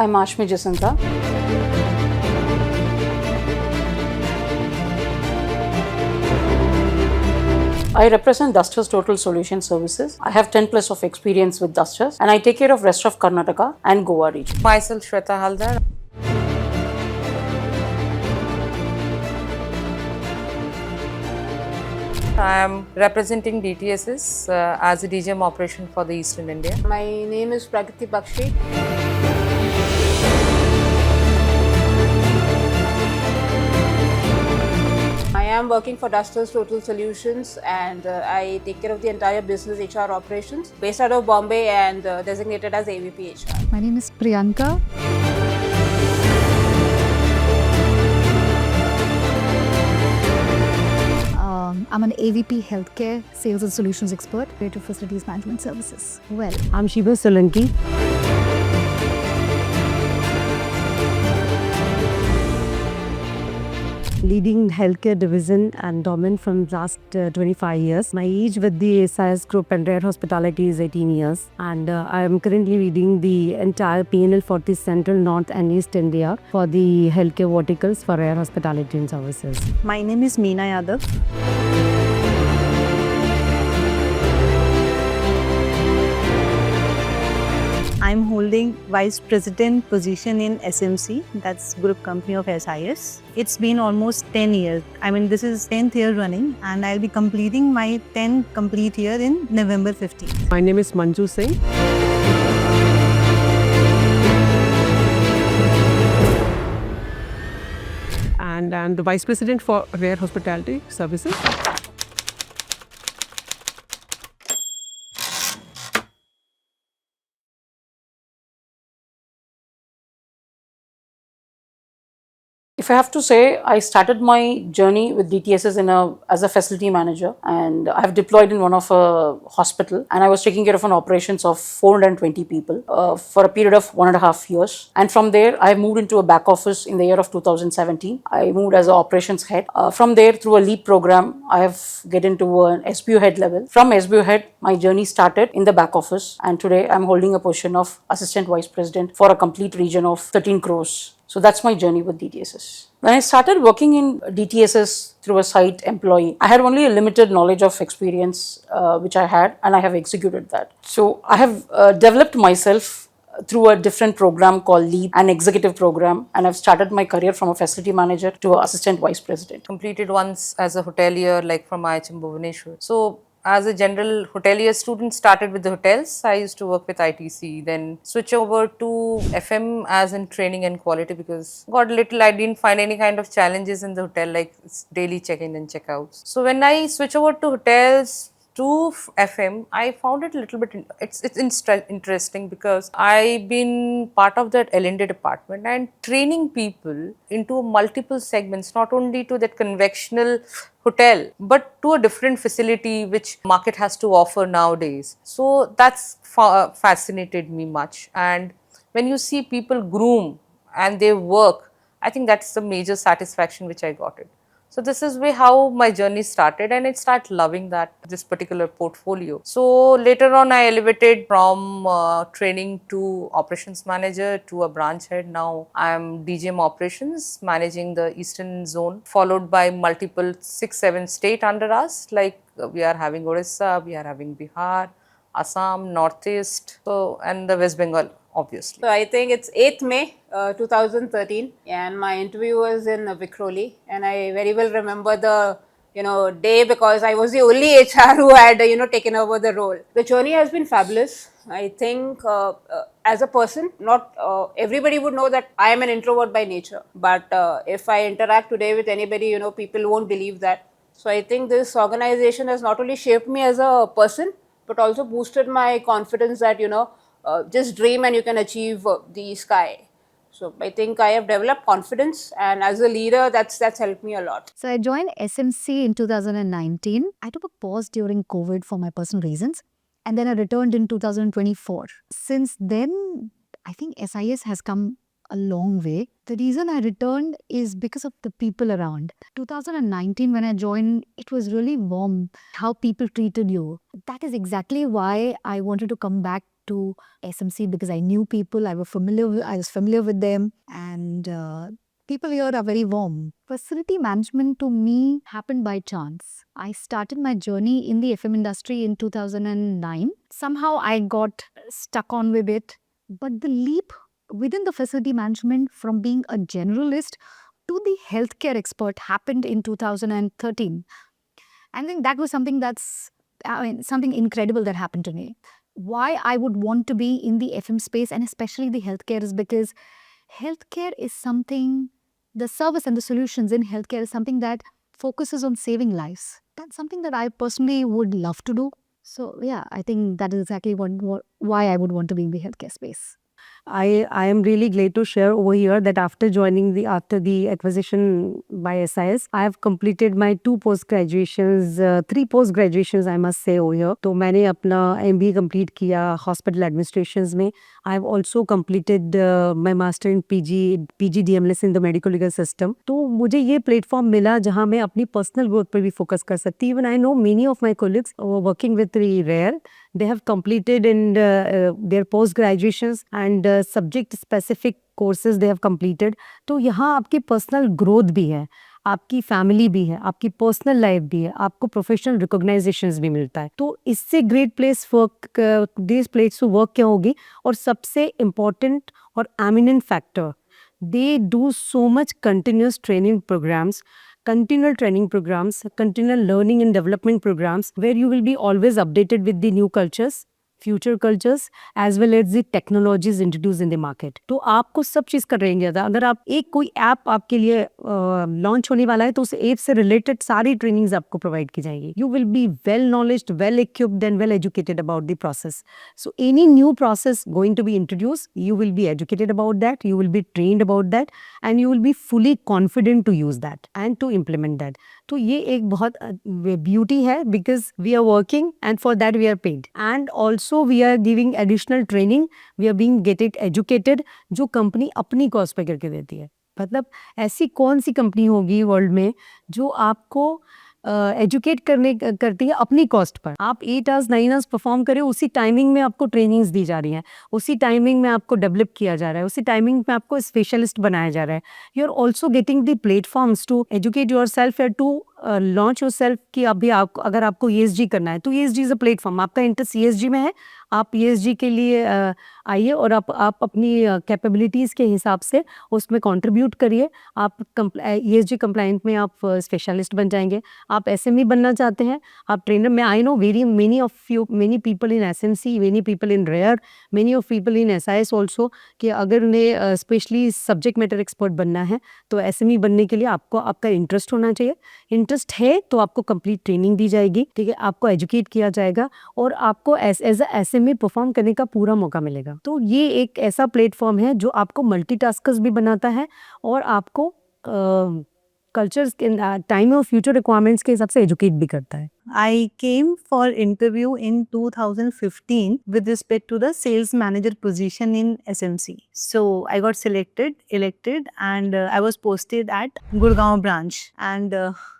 I'm Ashmi Jasanta. I represent Dusters Total Solution Services. I have 10 plus of experience with Dusters and I take care of rest of Karnataka and Goa region. Myself Shweta Haldar. I am representing DTSS as a DGM operation for the Eastern India. My name is Pragati Bakshi. I am working for Dusters Total Solutions and I take care of the entire business HR operations based out of Bombay and designated as AVP HR. My name is Priyanka. I'm an AVP Healthcare Sales and Solutions Expert, Creative Facilities Management Services. Well, I'm Shiva Solanki. Leading healthcare division and dominant from last 25 years. My age with the SIS Group and Rare Hospitality is 18 years. And I am currently leading the entire PNL 40 Central, North and East India for the healthcare verticals for Rare Hospitality and Services. My name is Meena Yadav. I'm holding Vice President position in SMC, that's group company of SIS. It's been almost 10 years. This is 10th year running and I'll be completing my 10 complete year in November 15th. My name is Manju Singh. And I'm the Vice President for Rare Hospitality Services. If I have to say, I started my journey with DTSS as a facility manager, and I have deployed in one of a hospital, and I was taking care of an operations of 420 people for a period of 1.5 years. And from there, I moved into a back office in the year of 2017. I moved as an operations head. From there, through a LEAP program, I have get into an SBO head level. From SBO head, my journey started in the back office, and today I'm holding a position of assistant vice president for a complete region of 13 crores. So that's my journey with DTSS. When I started working in DTSS through a site employee, I had only a limited knowledge of experience which I had, and I have executed that. So I have developed myself through a different program called LEAP, an executive program, and I've started my career from a facility manager to an assistant vice president. Completed once as a hotelier, like from IHM Bhubaneswar. So as a general hotelier student, started with the hotels. I used to work with ITC, then switch over to FM as in training and quality because got little, I didn't find any kind of challenges in the hotel like daily check-in and check-outs. So when I switch over to hotels, to FM, I found it a little bit, it's interesting because I've been part of that L&D department and training people into multiple segments, not only to that conventional hotel, but to a different facility which market has to offer nowadays. So that's fascinated me much. And when you see people groom and they work, I think that's the major satisfaction which I got it. So this is how my journey started, and I started loving this particular portfolio. So later on, I elevated from training to operations manager to a branch head. Now I am DGM operations, managing the Eastern zone, followed by multiple 6-7 states under us. Like we are having Odisha, we are having Bihar, Assam, Northeast, and the West Bengal, obviously. So I think it's 8th May 2013 and my interview was in Vikhroli, and I very well remember the day because I was the only HR who had taken over the role. The journey has been fabulous. I think as a person, not everybody would know that I am an introvert by nature, but if I interact today with anybody, people won't believe that. So I think this organization has not only shaped me as a person, but also boosted my confidence that, just dream and you can achieve the sky. So I think I have developed confidence, and as a leader, that's helped me a lot. So I joined SMC in 2019. I took a pause during COVID for my personal reasons, and then I returned in 2024. Since then, I think SIS has come a long way. The reason I returned is because of the people around. 2019, when I joined, it was really warm how people treated you. That is exactly why I wanted to come back to SMC, because I knew people, I was familiar with them, and people here are very warm. Facility management to me happened by chance. I started my journey in the FM industry in 2009. Somehow I got stuck on with it, but the leap within the facility management from being a generalist to the healthcare expert happened in 2013. I think that was something incredible that happened to me. Why I would want to be in the FM space and especially the healthcare is because healthcare is something, the service and the solutions in healthcare is something that focuses on saving lives. That's something that I personally would love to do. So yeah, I think that is exactly why I would want to be in the healthcare space. I am really glad to share over here that after the acquisition by SIS, I have completed my 2 post graduations, 3 post graduations I must say over here. तो मैंने अपना MBA complete किया hospital administrations में. I have also completed my master in PG DMLS in the medical legal system. तो मुझे ये platform मिला जहाँ मैं अपनी personal growth पर भी focus कर सकती. Even I know many of my colleagues who are working with the Rare, they have completed in their post graduations and subject specific courses they have completed. तो यहाँ आपकी personal growth भी है, आपकी फैमिली भी है, आपकी पर्सनल लाइफ भी है, आपको प्रोफेशनल रिकॉग्नाइजेशंस भी मिलता है. तो इससे ग्रेट प्लेस टू वर्क क्या होगी. और सबसे इम्पॉर्टेंट और eminent factor, they do so much continuous training programs, continual training programs, continual learning and development programs where you will be always updated with the new cultures, future cultures as well as the technologies introduced in the market. तो आपको सब चीज़ कर रहेंगे. अगर आप एक कोई app आपके लिए लॉन्च होने वाला है तो उस ऐप से रिलेटेड सारी ट्रेनिंग्स आपको प्रोवाइड की जाएंगी. You will be well knowledged, well equipped and well educated about the process. So any new process going to be introduce, you will be educated about that, you will be trained about that and you will be fully confident to use that and to implement that. तो ये एक बहुत beauty है because we are working and for that we are paid and also we are giving additional training, we are being getting educated जो company अपनी cost पे करके देती है. मतलब ऐसी कौन सी कंपनी होगी वर्ल्ड में जो आपको एजुकेट करती है अपनी कॉस्ट पर. आप 8 आवर्स 9 आवर्स परफॉर्म करें, उसी टाइमिंग में आपको ट्रेनिंग्स दी जा रही हैं, उसी टाइमिंग में आपको डेवलप किया जा रहा है, उसी टाइमिंग में आपको स्पेशलिस्ट बनाया जा रहा है. You are also getting the platforms to educate yourself या टू लॉन्च योर सेल्फ कि अभी अगर आपको ESG करना है तो ESG इज़ अ प्लेटफॉर्म. आपका इंटरेस्ट ESG में है, आप ESG के लिए आइए और आप अपनी कैपेबिलिटीज़ के हिसाब से उसमें कंट्रीब्यूट करिए. आप ESG कंप्लाइंट में आप स्पेशलिस्ट बन जाएंगे. आप SME बनना चाहते हैं, आप ट्रेनर में. I know many people in SMC, many people in Rare, many of people in SIS also कि अगर उन्हें स्पेशली सब्जेक्ट मैटर एक्सपर्ट बनना है तो SME बनने के लिए आपको आपका इंटरेस्ट होना चाहिए. इंटरेस्ट है तो आपको कंप्लीट ट्रेनिंग दी जाएगी, ठीक है, आपको एजुकेट किया जाएगा और आपको एज अ SME परफॉर्म करने का पूरा मौका मिलेगा. तो ये एक ऐसा प्लेटफॉर्म है जो आपको मल्टीटास्कर्स भी बनाता है और आपको कल्चर्स के टाइम और फ्यूचर रिक्वायरमेंट्स के हिसाब से एजुकेट भी करता है. I came for interview in 2015 with respect to the sales manager position in SMC. So I got elected and I was posted at Gurgaon branch and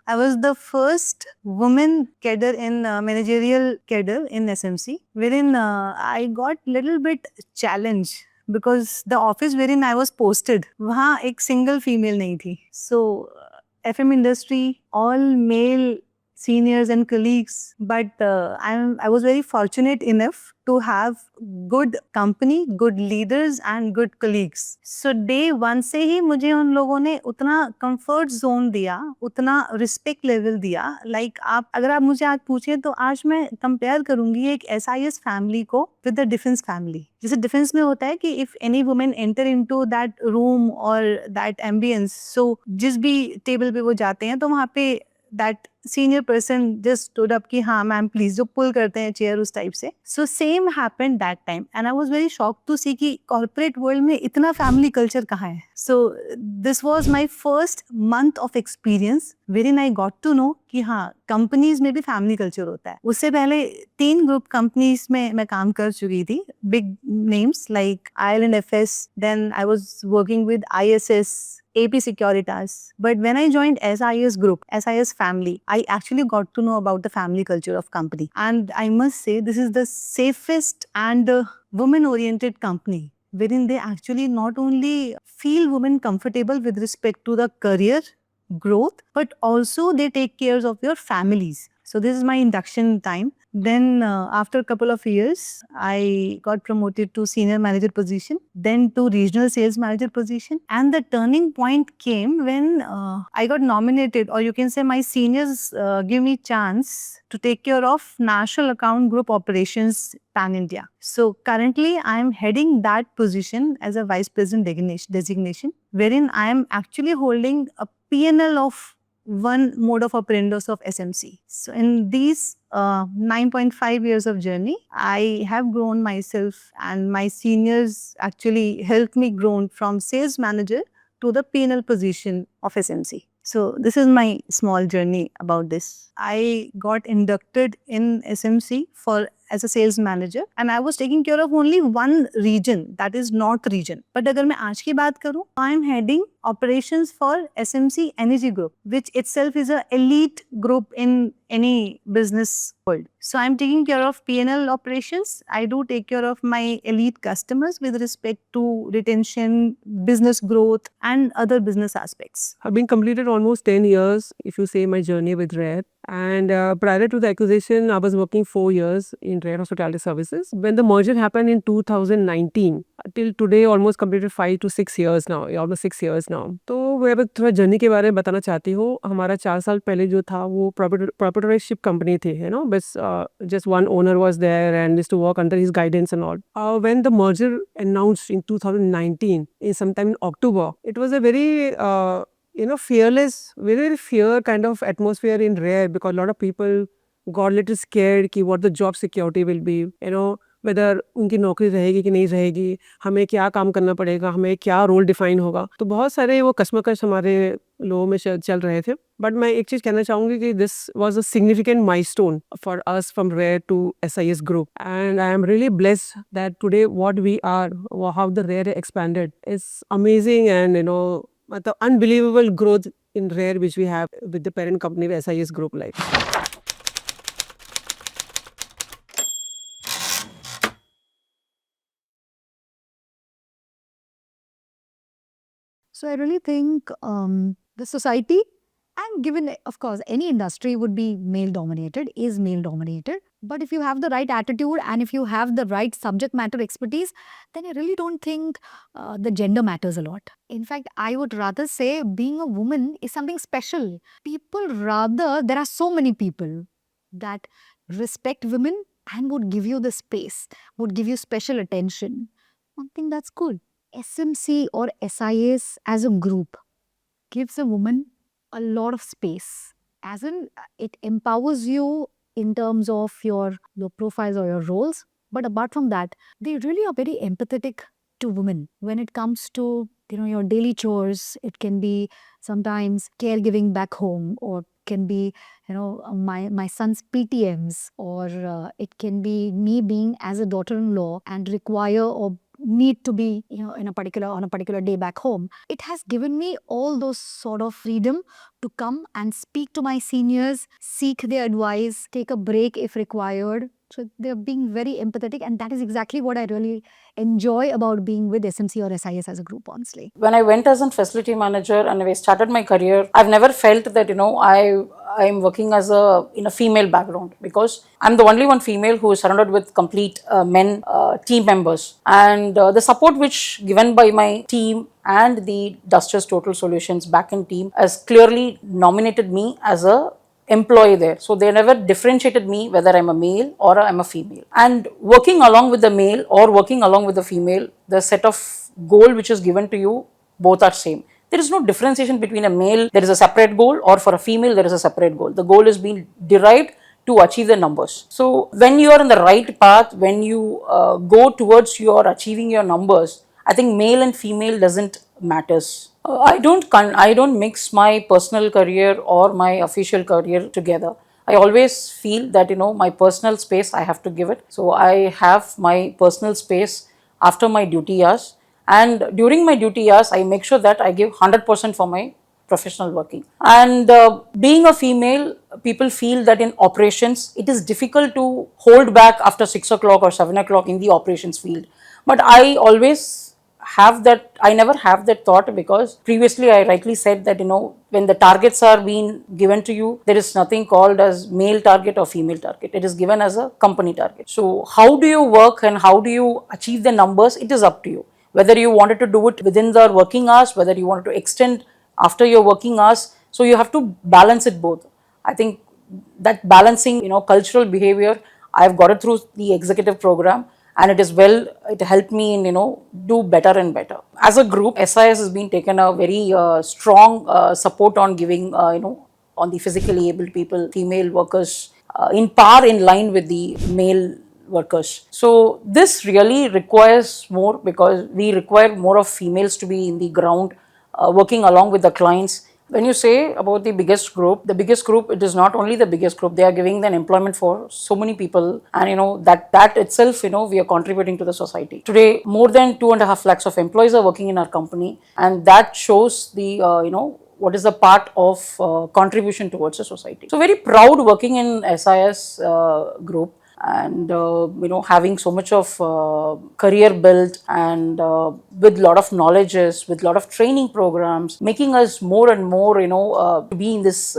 I was the first woman cadre in managerial cadre in SMC wherein I got little bit challenge because the office wherein I was posted वहाँ एक single female नहीं थी. So FM industry, all male seniors and colleagues, but I was very fortunate enough to have good company, good leaders and good colleagues. So day one से ही मुझे उन लोगों ने उतना comfort zone दिया, उतना respect level दिया. Like अगर आप मुझे आज पूछें तो आज मैं compare करूँगी एक SIS family को with the defense family. जैसे defense में होता है कि if any woman enter into that room or that ambience, so जिस भी table पे वो जाते हैं तो वहाँ पे that senior person just stood up कि हाँ मैम प्लीज जो पुल करते हैं चेयर उस टाइप से. So same happened that time and I was very shocked to see कि corporate world में इतना family culture कहाँ है. So this was my first month of experience wherein I got to know कि हाँ companies में भी family culture होता है. उससे पहले 3 group companies में मैं काम कर चुकी थी, big names like Ireland FS, then I was working with ISS, AP Securitas. But when I joined SIS Group, SIS family, I actually got to know about the family culture of company. And I must say, this is the safest and women-oriented company wherein they actually not only feel women comfortable with respect to the career growth, but also they take care of your families. So this is my induction time. Then after a couple of years, I got promoted to senior manager position, then to regional sales manager position. And the turning point came when I got nominated, or you can say my seniors give me chance to take care of national account group operations pan India. So currently I am heading that position as a vice president designation, wherein I am actually holding a PNL of one mode of operandos of SMC. So in these 9.5 years of journey, I have grown myself and my seniors actually helped me grow from sales manager to the PNL position of SMC. So this is my small journey about this. I got inducted in SMC as a sales manager and I was taking care of only one region, that is North region. But अगर मैं आज की बात करूँ, I am heading operations for SMC Energy Group, which itself is a elite group in any business world. So I'm taking care of P&L operations. I do take care of my elite customers with respect to retention, business growth, and other business aspects. I've been completed almost 10 years, if you say my journey with Rare. And prior to the acquisition, I was working 4 years in Rare Hospitality Services. When the merger happened in 2019, till today almost completed 5 to 6 years now, almost 6 years now. तो मैं अब थोड़ा journey के बारे में बताना चाहती हूँ. हमारा 4 साल पहले जो था वो proprietorship company थी, you know, बस just one owner was there and used to work under his guidance and all. When the merger announced in 2019, in sometime in October, it was a very fearless, very fear kind of atmosphere in Rare because a lot of people got a little scared कि what the job security will be, whether उनकी नौकरी रहेगी कि नहीं रहेगी, हमें क्या काम करना पड़ेगा, हमें क्या रोल डिफाइन होगा. तो बहुत सारे वो कश्मकश हमारे लोगों में चल रहे थे. बट मैं एक चीज़ कहना चाहूँगी कि this was a significant milestone for us from Rare to SIS Group. And I am really blessed that today what we are, how the Rare expanded is amazing and the unbelievable growth in Rare which we have with the parent company of SIS Group Life. So I really think the society, and given, of course, any industry would be male dominated, is male dominated. But if you have the right attitude and if you have the right subject matter expertise, then I really don't think the gender matters a lot. In fact, I would rather say being a woman is something special. There are so many people that respect women and would give you the space, would give you special attention. One thing that's cool. SMC or SIS as a group gives a woman a lot of space. As in, it empowers you in terms of your profiles or your roles. But apart from that, they really are very empathetic to women when it comes to your daily chores. It can be sometimes caregiving back home, or can be my son's PTMs, or it can be me being as a daughter-in-law and require or need to be on a particular day back home. It has given me all those sort of freedom to come and speak to my seniors, seek their advice, take a break if required. So they're being very empathetic, and that is exactly what I really enjoy about being with SMC or SIS as a group, honestly. When I went as a facility manager and I started my career, I've never felt that I'm working in a female background, because I'm the only one female who is surrounded with complete men team members, and the support which given by my team and the Dusters Total Solutions backend team has clearly nominated me as a employee there. So they never differentiated me whether I'm a male or I'm a female. And working along with the male or working along with the female, the set of goal which is given to you, both are same. There is no differentiation between a male, there is a separate goal, or for a female, there is a separate goal. The goal is being derived to achieve the numbers. So when you are in the right path, when you go towards your achieving your numbers, I think male and female doesn't matters. I don't mix my personal career or my official career together. I always feel that my personal space I have to give it. So I have my personal space after my duty hours, and during my duty hours I make sure that I give 100% for my professional working. And being a female, people feel that in operations it is difficult to hold back after 6 o'clock or 7 o'clock in the operations field. But I always I never have that thought, because previously I rightly said that when the targets are being given to you, there is nothing called as male target or female target. It is given as a company target. So how do you work and how do you achieve the numbers, it is up to you. Whether you wanted to do it within the working hours, whether you wanted to extend after your working hours. So you have to balance it both. I think that balancing, cultural behavior, I've got it through the executive program, and it helped me in, do better and better. As a group, SIS has been taken a very strong support on giving, on the physically able people, female workers, in par in line with the male workers. So this really requires more, because we require more of females to be in the ground, working along with the clients. When you say about the biggest group, it is not only the biggest group. They are giving then employment for so many people, and that itself, we are contributing to the society. Today, more than 2.5 lakhs of employees are working in our company, and that shows the what is the part of contribution towards the society. So very proud working in SIS group, and having so much of career built, and with lot of knowledges, with lot of training programs, making us more and more to be in this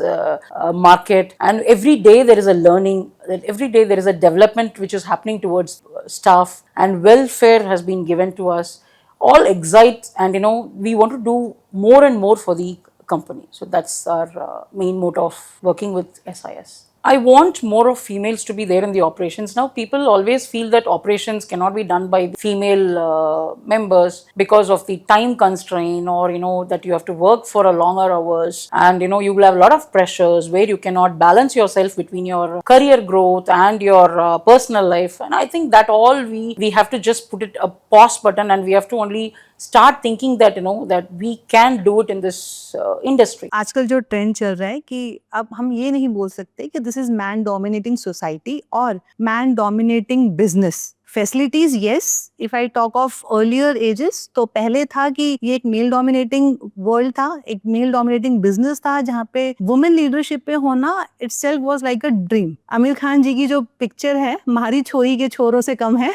market. And every day there is a learning, that every day there is a development which is happening towards staff, and welfare has been given to us. All excites, and we want to do more and more for the company. So that's our main motto of working with SIS. I want more of females to be there in the operations. Now, people always feel that operations cannot be done by female members because of the time constraint, or that you have to work for a longer hours, and you will have a lot of pressures where you cannot balance yourself between your career growth and your personal life. And I think that all we have to just put it a pause button, and we have to only start thinking that that we can do it in this industry. आजकल जो trend चल रहा है कि अब हम ये नहीं बोल सकते कि this is man dominating society और man dominating business. Facilities yes, if I talk of earlier ages, तो पहले था कि ये एक मेल डोमिनेटिंग वर्ल्ड था, एक मेल डोमिनेटिंग बिजनेस था, जहाँ पे वुमेन लीडरशिप पे होना itself was like a dream. Aamir Khan ji की जो पिक्चर है, मारी छोरी के छोरों से कम है.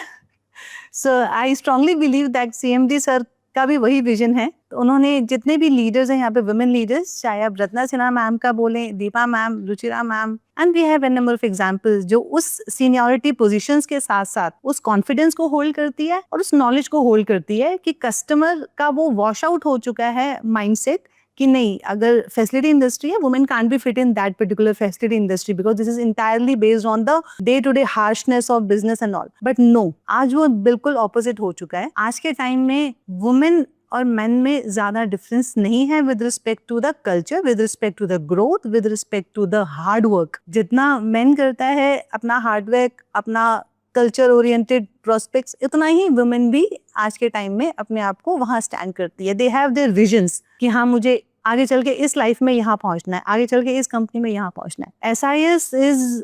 So I strongly believe that CMD sir का भी वही विजन है. तो उन्होंने जितने भी लीडर्स हैं यहाँ पे, वुमेन लीडर्स, चाहे आप रत्ना सिन्हा मैम का बोलें, Deepa ma'am, Ruchira ma'am, and we have an number of examples, जो उस सीनियरिटी पोजीशंस के साथ साथ उस कॉन्फिडेंस को होल्ड करती है और उस नॉलेज को होल्ड करती है कि कस्टमर का वो वॉश आउट हो चुका है माइंडसेट कि नहीं, अगर फैसिलिटी इंडस्ट्री है, women can't be fit in that particular facility industry because this is entirely based on the day to day harshness of business and all. But no, आज वो बिल्कुल ऑपोजिट हो चुका है. आज के टाइम में वुमेन और मेन में ज्यादा डिफरेंस नहीं है with respect to the culture, with respect to the growth, with respect to the hard work. जितना मेन करता है अपना हार्ड वर्क, अपना कल्चर ओरिएंटेड प्रोस्पेक्ट्स, इतना ही वुमेन भी आज के टाइम में अपने आप को वहां स्टैंड करती है. दे हैव देयर विजन्स कि हाँ, मुझे आगे चल के इस लाइफ में यहाँ पहुंचना है, आगे चल के इस कंपनी में यहाँ पहुंचना है. SIS is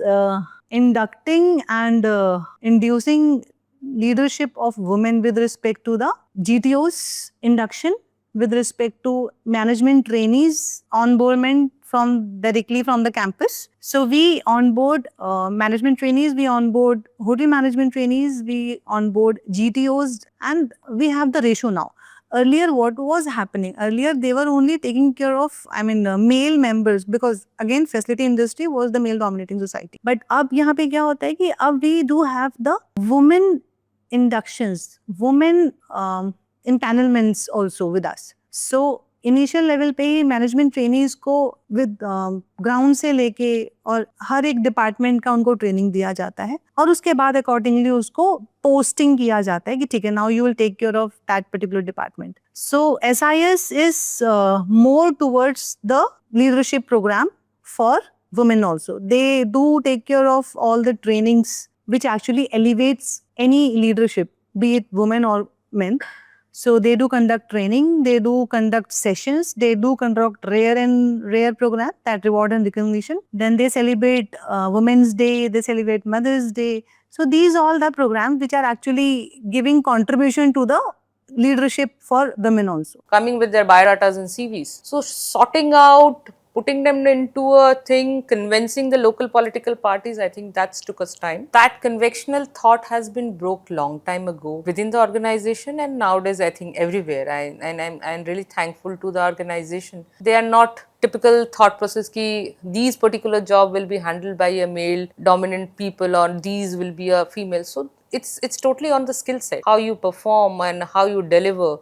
inducting and inducing leadership of women with respect to the GTOs induction, with respect to management trainees onboardment directly from the campus. So we onboard management trainees, we onboard hotel management trainees, we onboard GTOs, and we have the ratio now. Earlier, what was happening? Earlier, they were only taking care of, male members, because again, facility industry was the male dominating society. But अब यहाँ पे क्या होता है कि अब we do have the women inductions, women empanelments also with us. So initial level पे ही management trainees को विद ग्राउंड से लेके और हर एक डिपार्टमेंट का उनको ट्रेनिंग दिया जाता है और उसके बाद अकॉर्डिंगली उसको पोस्टिंग किया जाता है कि ठीक है, now you will take care of that particular department. So SIS इज more towards the leadership program for women also. They do take care of all the trainings which actually elevates any leadership, be it women or men. So they do conduct training, they do conduct sessions, they do conduct rare program, that reward and recognition. Then they celebrate Women's Day, they celebrate Mother's Day. So these all the programs which are actually giving contribution to the leadership for women also. Coming with their biodatas and CVs. So sorting out, putting them into a thing, convincing the local political parties, I think that's took us time. That conventional thought has been broke long time ago within the organization, and nowadays I think everywhere. I'm really thankful to the organization. They are not typical thought process ki these particular job will be handled by a male dominant people or these will be a female. So it's totally on the skill set, how you perform and how you deliver.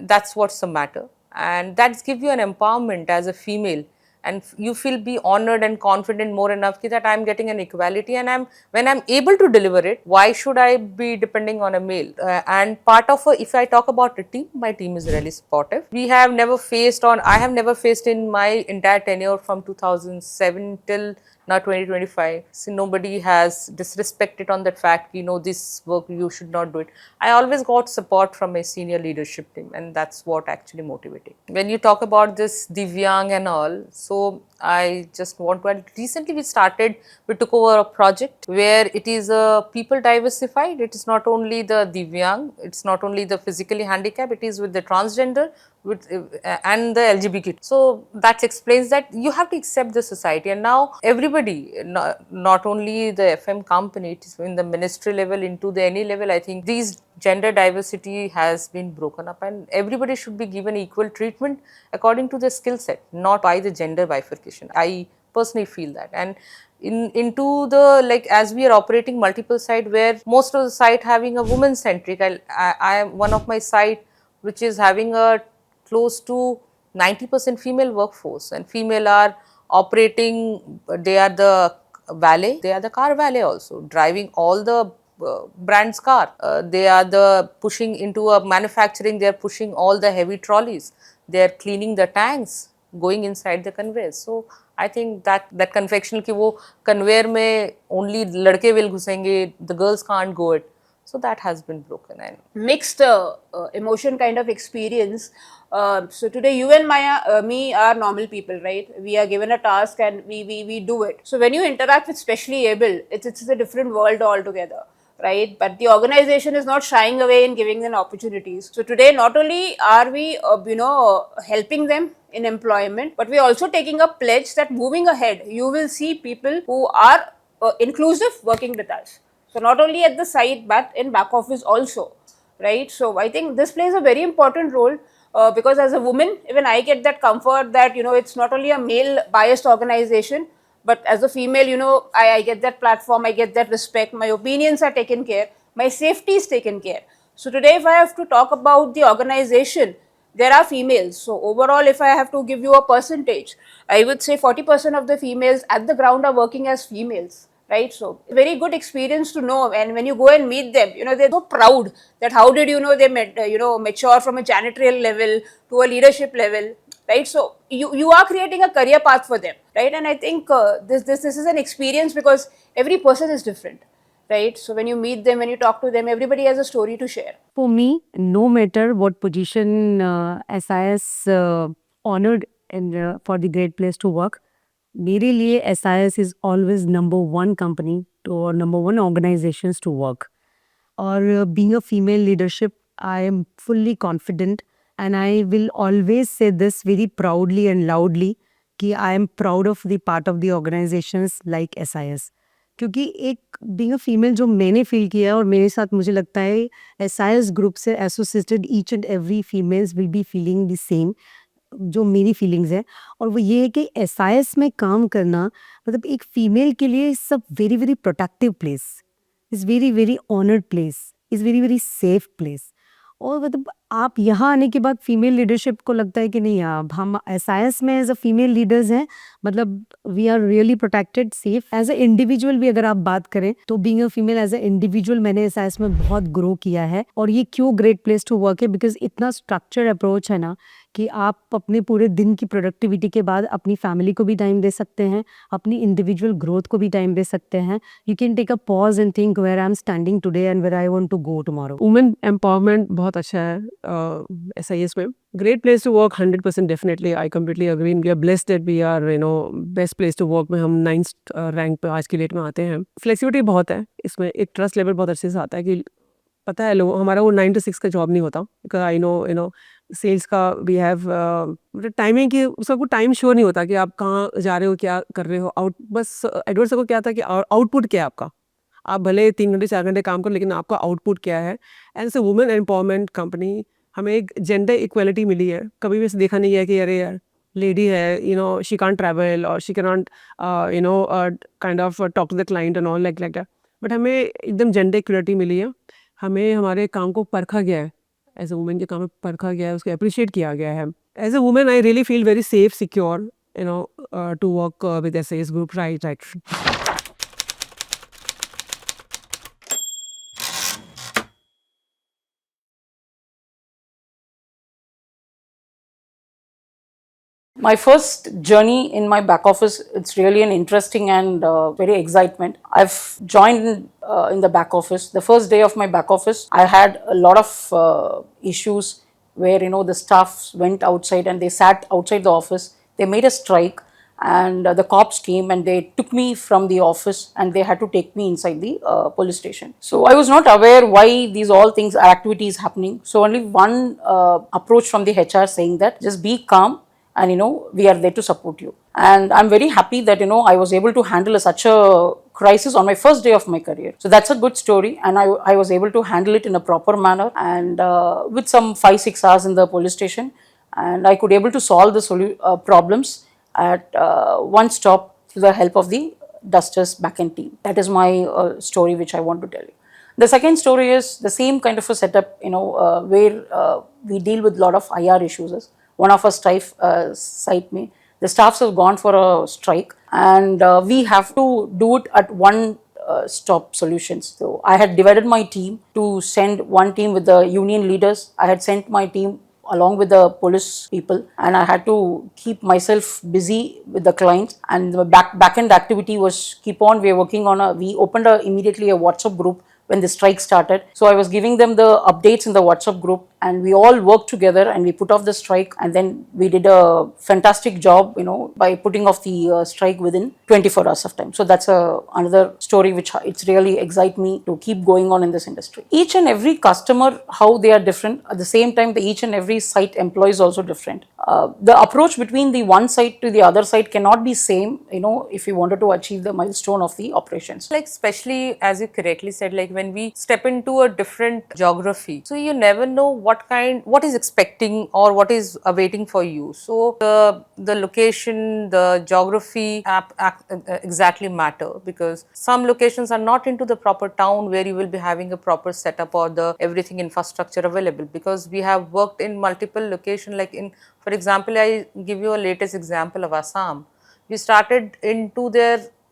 That's what's the matter, and that's give you an empowerment as a female, and you feel be honored and confident more enough ki that I'm getting an equality, and when I'm able to deliver it, why should I be depending on a male? And part of if I talk about the team, my team is really supportive. I have never faced in my entire tenure from 2007 till now 2025, so nobody has disrespected on that fact, this work you should not do it. I always got support from my senior leadership team, and that's what actually motivated. When you talk about this Divyang and all, so I just want to add, recently we took over a project where it is people diversified. It is not only the Divyang, it's not only the physically handicapped, it is with the transgender and the LGBT. So that explains that you have to accept the society, and now everybody, not only the FM company, it is in the ministry level, into the any level, I think these gender diversity has been broken up, and everybody should be given equal treatment according to their skill set, not by the gender bifurcation. I personally feel that. And into the, like, as we are operating multiple site where most of the site having a woman centric, I am one of my site which is having a close to 90% female workforce, and female are operating, they are the valet, they are the car valet also, driving all the brand's car. They are the pushing into a manufacturing, they are pushing all the heavy trolleys, they are cleaning the tanks, going inside the conveyors. So I think that confectional ki wo conveyor mein only ladke will ghusenge, the girls can't go it. So that has been broken. And mixed emotion kind of experience. So today you and me are normal people, right? We are given a task and we do it. So when you interact with specially able, it's a different world altogether, right? But the organization is not shying away in giving them opportunities. So today not only are we helping them in employment, but we're also taking a pledge that moving ahead you will see people who are inclusive working with us. So not only at the site but in back office also, right? So I think this plays a very important role because as a woman, even I get that comfort that it's not only a male biased organization, but as a female, I get that platform, I get that respect, my opinions are taken care, my safety is taken care. So today if I have to talk about the organization, there are females. So overall, if I have to give you a percentage, I would say 40% of the females at the ground are working as females. Right, so very good experience to know, and when you go and meet them, they're so proud that how did they mature from a janitorial level to a leadership level, right? So you are creating a career path for them, right? And I think this is an experience because every person is different, right? So when you meet them, when you talk to them, everybody has a story to share. For me, no matter what position SIS honored for the great place to work, मेरे लिए SIS is always number one company or number one organizations to work. Or being a female leadership, I am fully confident, and I will always say this very proudly and loudly कि I am proud of the part of the organizations like SIS. क्योंकि एक being a female जो मैंने feel किया है और मेरे साथ मुझे लगता है SIS ग्रुप से associated each and every females will be feeling the same जो मेरी फीलिंग्स है, और वो ये है कि SIS में काम करना मतलब एक फीमेल के लिए it's a very very protective place, is very very honoured place, is very very safe place. और मतलब आप यहाँ आने के बाद फीमेल लीडरशिप को लगता है कि नहीं, अब हम एसआईएस में एज अ फीमेल लीडर्स हैं, मतलब we are really protected, safe. As a individual भी अगर आप बात करें तो being a female as a individual मैंने एसआईएस में बहुत ग्रो किया है। और ये क्यों ग्रेट प्लेस टू वर्क है, बिकॉज इतना स्ट्रक्चर्ड अप्रोच है ना कि आप अपने पूरे दिन की प्रोडक्टिविटी के बाद अपनी फैमिली को भी टाइम दे सकते हैं, अपनी इंडिविजुअल ग्रोथ को भी टाइम दे सकते हैं। You can take a pause and think where I am standing today and where I want to go tomorrow. Women empowerment बहुत अच्छा है SIS में। Great place to work 100% definitely, I completely agree. We are blessed that we are best place to work में हम 9th rank पे आज की date में आते हैं। फ्लेक्सिबिलिटी बहुत है इसमें, एक ट्रस्ट लेवल बहुत अच्छे से आता है कि पता है लोग हमारा वो 9 to 6 का जॉब नहीं होता, बिकॉज आई नो सेल्स का वी हैव मतलब टाइमिंग की उसका कोई टाइम श्योर नहीं होता कि आप कहाँ जा रहे हो, क्या कर रहे हो। बस एडवर्स को क्या था कि आउटपुट क्या है आपका, आप भले 3 घंटे 4 घंटे काम करो लेकिन आपका आउटपुट क्या है। एंड से वुमेन एम्पावरमेंट कंपनी, हमें एक जेंडर इक्वलिटी मिली है। कभी भी ऐसे देखा नहीं गया कि अरे यार लेडी है, शी कांट ट्रैवल और she can not kind of talk to the client and all like that. But हमें एकदम जेंडर इक्वलिटी मिली है। हमें हमारे काम को परखा गया है, एज अ वुमेन के काम में परखा गया है, उसको अप्रिशिएट किया गया है। As a women I really feel very safe, secure to work with SIS group. Right. My first journey in my back office, it's really an interesting and very excitement. I've joined in the back office. The first day of my back office, I had a lot of issues where the staff went outside and they sat outside the office. They made a strike, and the cops came and they took me from the office and they had to take me inside the police station. So I was not aware why these all things activities happening. So only one approach from the HR saying that just be calm, and we are there to support you. And I'm very happy that I was able to handle such a crisis on my first day of my career. So that's a good story, and I was able to handle it in a proper manner, and with some 5-6 hours in the police station, and I could able to solve the problems at one stop through the help of the Dusters backend team. That is my story which I want to tell you. The second story is the same kind of a setup, where we deal with a lot of IR issues. One of our site mein, the staffs have gone for a strike, and we have to do it at one stop solutions. So I had divided my team to send one team with the union leaders. I had sent my team along with the police people, and I had to keep myself busy with the clients. And the back end activity was keep on. We are working on we opened immediately a WhatsApp group when the strike started. So I was giving them the updates in the WhatsApp group, and we all worked together and we put off the strike, and then we did a fantastic job, by putting off the strike within 24 hours of time. So that's another story which it's really excite me to keep going on in this industry. Each and every customer, how they are different. At the same time, each and every site employee is also different. The approach between the one site to the other site cannot be same, if you wanted to achieve the milestone of the operations. Like especially as you correctly said, like when we step into a different geography, so you never know what is expecting or what is awaiting for you. So the location, the geography exactly matter, because some locations are not into the proper town where you will be having a proper setup or the everything infrastructure available, because we have worked in multiple locations. Like for example, I give you a latest example of Assam. We started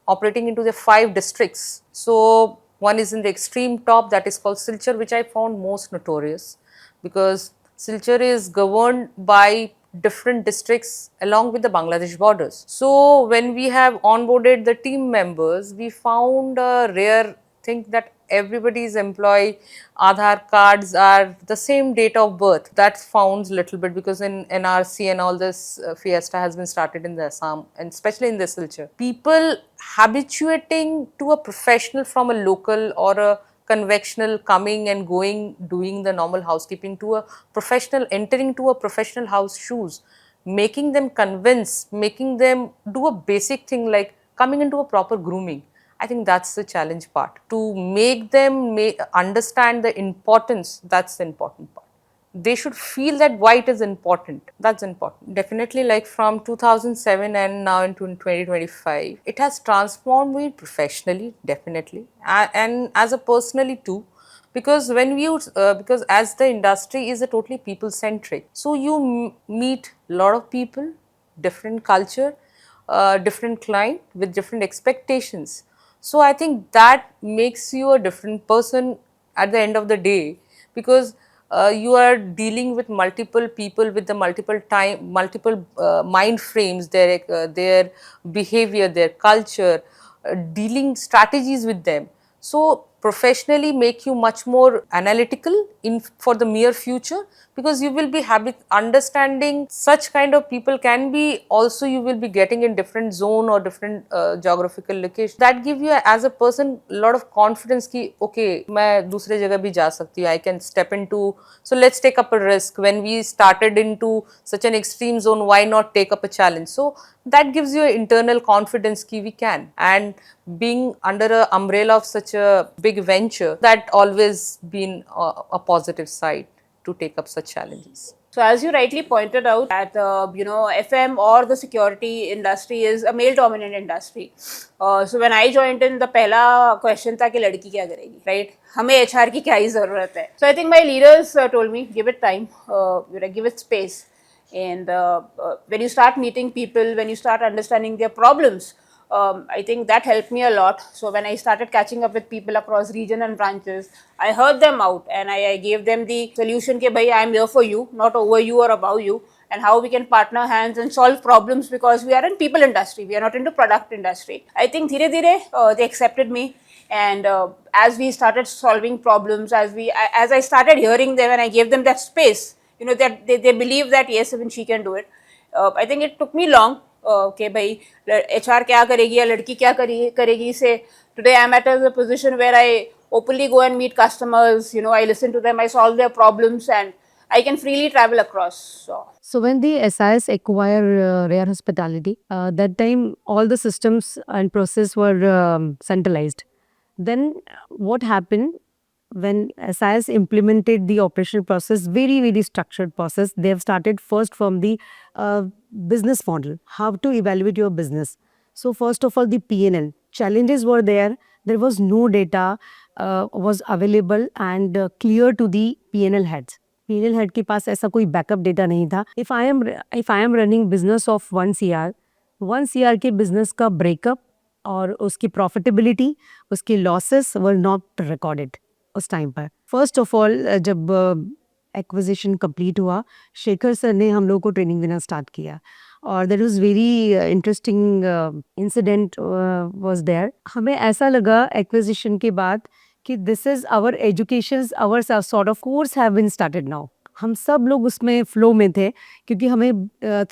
operating into their 5 districts. So one is in the extreme top, that is called Silchar, which I found most notorious, because Silchar is governed by different districts along with the Bangladesh borders. So when we have onboarded the team members, we found a rare thing that everybody's employee Aadhaar cards are the same date of birth. That founds little bit, because in NRC and all this fiesta has been started in the Assam, and especially in the Silchar. People habituating to a professional from a local or a conventional coming and going, doing the normal housekeeping, to a professional entering to a professional house shoes, making them convince, making them do a basic thing like coming into a proper grooming. I think that's the challenge part. To make them understand the importance, that's the important part. They should feel that why it is important. That's important. Definitely, like from 2007 and now into 2025, it has transformed me professionally, definitely, and as a personally too, because because as the industry is a totally people centric, so you meet a lot of people, different culture, different client with different expectations. So I think that makes you a different person at the end of the day, because you are dealing with multiple people with the multiple mind frames, their behavior, their culture, dealing strategies with them. So professionally make you much more analytical in for the near future, because you will be understanding such kind of people can be also you will be getting in different zone or different geographical location. That give you as a person a lot of confidence ki okay मैं दूसरे जगह भी जा सकती हूँ, I can step into, so let's take up a risk. When we started into such an extreme zone, why not take up a challenge? So that gives you an internal confidence ki we can. And being under a umbrella of such a big venture, that always been a positive side to take up such challenges. So as you rightly pointed out, that FM or the security industry is a male-dominant industry. So when I joined in, the पहला question था कि लड़की क्या करेगी, right? हमें HR की क्या ही ज़रूरत है? So I think my leaders told me, give it time, give it space, and when you start meeting people, when you start understanding their problems, I think that helped me a lot. So when I started catching up with people across region and branches, I heard them out and I gave them the solution कि भाई I am here for you, not over you or above you, and how we can partner hands and solve problems, because we are in people industry, we are not into product industry. I think धीरे धीरे they accepted me, and as we started solving problems, as I started hearing them and I gave them that space, that they believe that yes, even she can do it. I think it took me long. कि भाई HR क्या करेगी या लड़की क्या करेगी से today I'm at a position where I openly go and meet customers, I listen to them, I solve their problems, and I can freely travel across. So when the SIS acquire Rare Hospitality, that time all the systems and process were centralized. Then what happened when SIS implemented the operational process, very, very structured process, they have started first from the business model, how to evaluate your business. So first of all, the P&L. Challenges were there. There was no data was available and clear to the P&L heads. P&L head के पास ऐसा कोई backup data नहीं था. If I am running business of 1 CR, 1 CR के business का breakup और उसकी profitability, उसकी losses were not recorded उस टाइम पर. फर्स्ट ऑफ ऑल जब एक्विजिशन कंप्लीट हुआ, शेखर सर ने हम लोगों को ट्रेनिंग देना स्टार्ट किया और there was very interesting incident was there. हमें ऐसा लगा एक्विजिशन के बाद कि this is our education, our sort of course have been started now. हम सब लोग उसमें फ्लो में थे क्योंकि हमें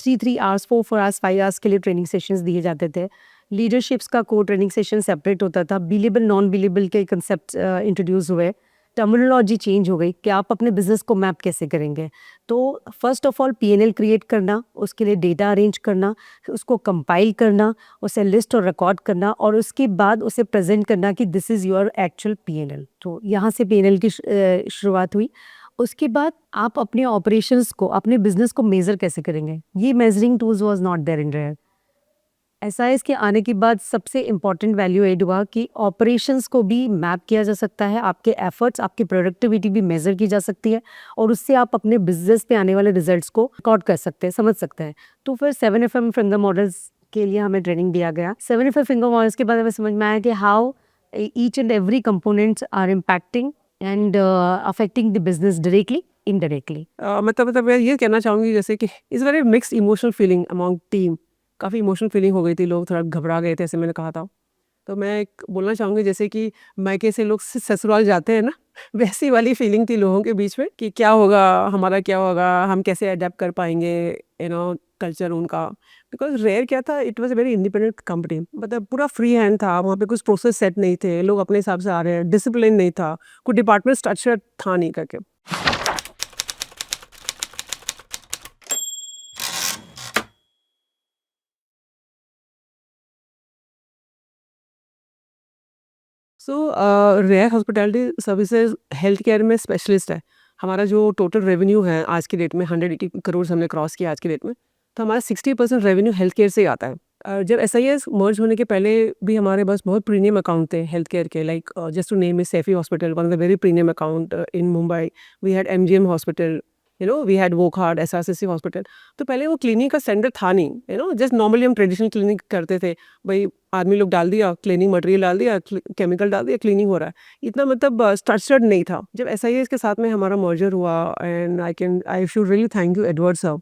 3 आवर्स 4 आवर्स 5 आवर्स के लिए ट्रेनिंग सेशंस दिए जाते थे. लीडरशिप्स का को ट्रेनिंग सेशन सेपरेट होता था. बिलेबल नॉन बिलेबल के कंसेप्ट इंट्रोड्यूस हुए. टर्मिनोलॉजी चेंज हो गई कि आप अपने बिजनेस को मैप कैसे करेंगे. तो first of all P&L create करना, उसके लिए डेटा अरेंज करना, उसको कंपाइल करना, उसे लिस्ट और रिकॉर्ड करना और उसके बाद उसे प्रेजेंट करना कि this is your actual P&L. तो यहाँ से P&L की शुरुआत हुई. उसके बाद आप अपने ऑपरेशंस को, अपने बिजनेस को मेजर कैसे करेंगे. ये measuring tools was not there in Rare. SIS के आने के बाद सबसे इम्पॉर्टेंट वैल्यू एड हुआ कि ऑपरेशंस को भी मैप किया जा सकता है, आपके एफर्ट्स, आपकी प्रोडक्टिविटी भी मेजर की जा सकती है और उससे आप अपने बिजनेस पे आने वाले रिजल्ट्स को रिकॉर्ड कर सकते हैं, समझ सकते हैं. तो फिर 7FM फिंगर मॉडल्स के लिए हमें ट्रेनिंग दिया गया. 7FM फिंगर मॉडल्स के बाद हमें समझ में आया कि how each and every components are impacting and affecting the business directly indirectly. मतलब मैं ये कहना चाहूँगी जैसे कि is very mixed emotional feeling among team. काफ़ी इमोशनल फीलिंग हो गई थी, लोग थोड़ा घबरा गए थे, ऐसे मैंने कहा था. तो मैं एक बोलना चाहूँगी जैसे कि मायके से लोग ससुराल जाते हैं ना, वैसी वाली फीलिंग थी लोगों के बीच में कि क्या होगा, हमारा क्या होगा, हम कैसे अडेप्ट कर पाएंगे कल्चर उनका. बिकॉज रेयर क्या था, it was a very independent company. मतलब पूरा फ्री हैंड था, वहाँ पे कुछ प्रोसेस सेट नहीं थे, लोग अपने हिसाब से आ रहे हैं, डिसिप्लिन नहीं था, कोई डिपार्टमेंट स्ट्रक्चर था नहीं करके. So Rare hospitality services health care में स्पेशलिस्ट है. हमारा जो टोटल रेवेन्यू है आज की डेट में 180 करोड़ हमने क्रॉस किया आज की डेट में. तो हमारा 60% रेवेन्यू हेल्थ केयर से ही आता है. जब एसआईएस मर्ज होने के पहले भी हमारे पास बहुत प्रीमियम अकाउंट थे हेल्थ केयर के, like just to name is Saifee hospital, one of the very premium account in Mumbai. We had MGM hospital, we had Wockhardt, SRCC hospital. तो पहले वो क्लिनिक का स्टैंडर्ड था नहीं, जस्ट नॉर्मली हम ट्रेडिशनल क्लिनिक करते थे. भाई आदमी लोग डाल दिया, क्लीनिंग मटेरियल डाल दिया, केमिकल डाल दिया, क्लीनिंग हो रहा है. इतना मतलब स्ट्रक्चर्ड नहीं था. जब एसआईएस के साथ में हमारा मर्जर हुआ, and I should really thank you Edward sir.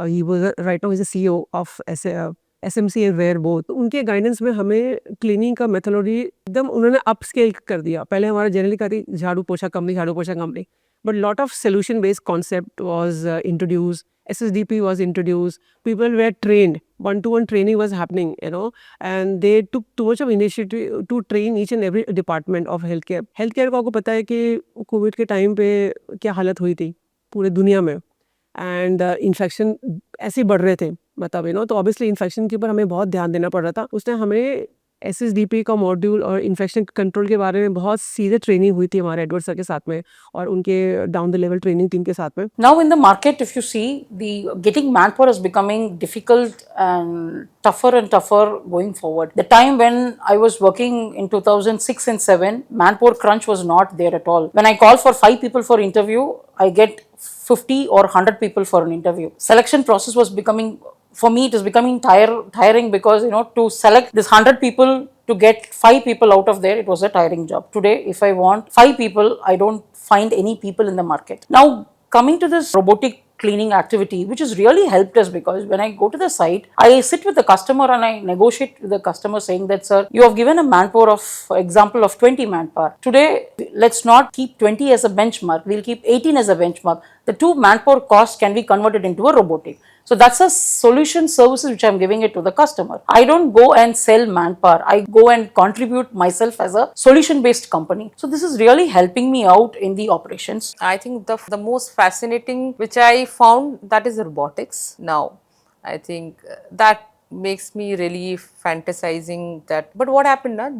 He was right now is the CEO of SMC and where both. तो उनके गाइडेंस में हमें क्लीनिंग का मेथोडोलॉजी एकदम उन्होंने अप स्केल कर दिया. पहले हमारा जनरली कहती झाड़ू पोछा company, but lot of solution based concept was introduced. SSDP was introduced. People were trained. One-to-one training was happening, and they took too much of initiative to train each and every department of healthcare. Healthcare को आपको पता है कि Covid के time पे क्या हालत हुई थी पूरे दुनिया में, एंड इन्फेक्शन ऐसे ही बढ़ रहे थे, मतलब तो ऑब्वियसली इन्फेक्शन के ऊपर हमें बहुत ध्यान देना पड़ रहा था. उसने हमें SSDP का मॉड्यूल और इन्फेक्शन कंट्रोल के बारे में बहुत सीधे ट्रेनिंग हुई थी हमारे एडवर्ड सर के साथ में और उनके down the level training team के साथ में. Now in the market, if you see, the getting manpower is becoming difficult and tougher going forward. The time when I was working in 2006 and 7, manpower crunch was not there at all. When I call for 5 people for interview, I get 50 or 100 people for an interview. Selection process was becoming, for me it is becoming tiring because to select this 100 people to get 5 people out of there, it was a tiring job. Today if I want 5 people, I don't find any people in the market. Now coming to this robotic cleaning activity, which has really helped us, because when I go to the site, I sit with the customer and I negotiate with the customer saying that, sir, you have given a manpower of, for example, of 20 manpower. Today, let's not keep 20 as a benchmark. We'll keep 18 as a benchmark. The 2 manpower costs can be converted into a robotic. So that's a solution services which I'm giving it to the customer. I don't go and sell manpower. I go and contribute myself as a solution based company. So this is really helping me out in the operations. I think the most fascinating which I found, that is robotics now. I think that makes me really fantasizing that. But what happened now?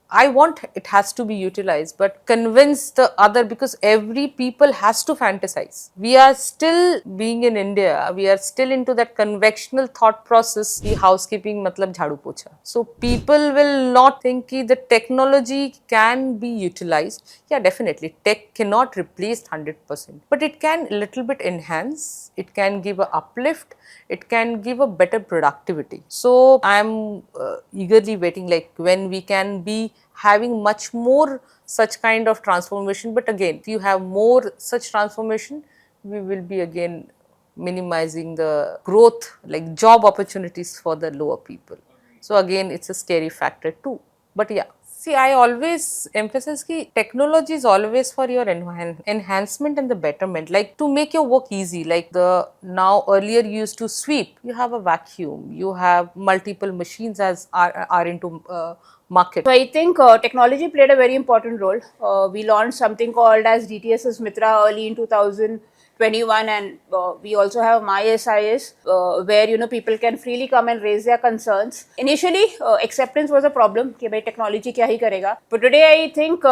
I want it has to be utilized, but convince the other, because every people has to fantasize. We are still, being in India, we are still into that conventional thought process, the housekeeping matlab jhadu pocha. So people will not think ki the technology can be utilized. Yeah, definitely tech cannot replace 100%, but it can little bit enhance, it can give a uplift, it can give a better productivity. So I am eagerly waiting, like when we can be having much more such kind of transformation. But again, if you have more such transformation, we will be again minimizing the growth, like job opportunities for the lower people. So again, it's a scary factor too. But yeah, see, I always emphasize that technology is always for your enhancement and the betterment, like to make your work easy. Like now earlier you used to sweep, you have a vacuum, you have multiple machines as are into market. So I think technology played a very important role. We launched something called as DTSS Mitra early in 2021, and we also have MySIS, where people can freely come and raise their concerns. Initially, acceptance was a problem. कि भाई technology क्या ही करेगा? But today, I think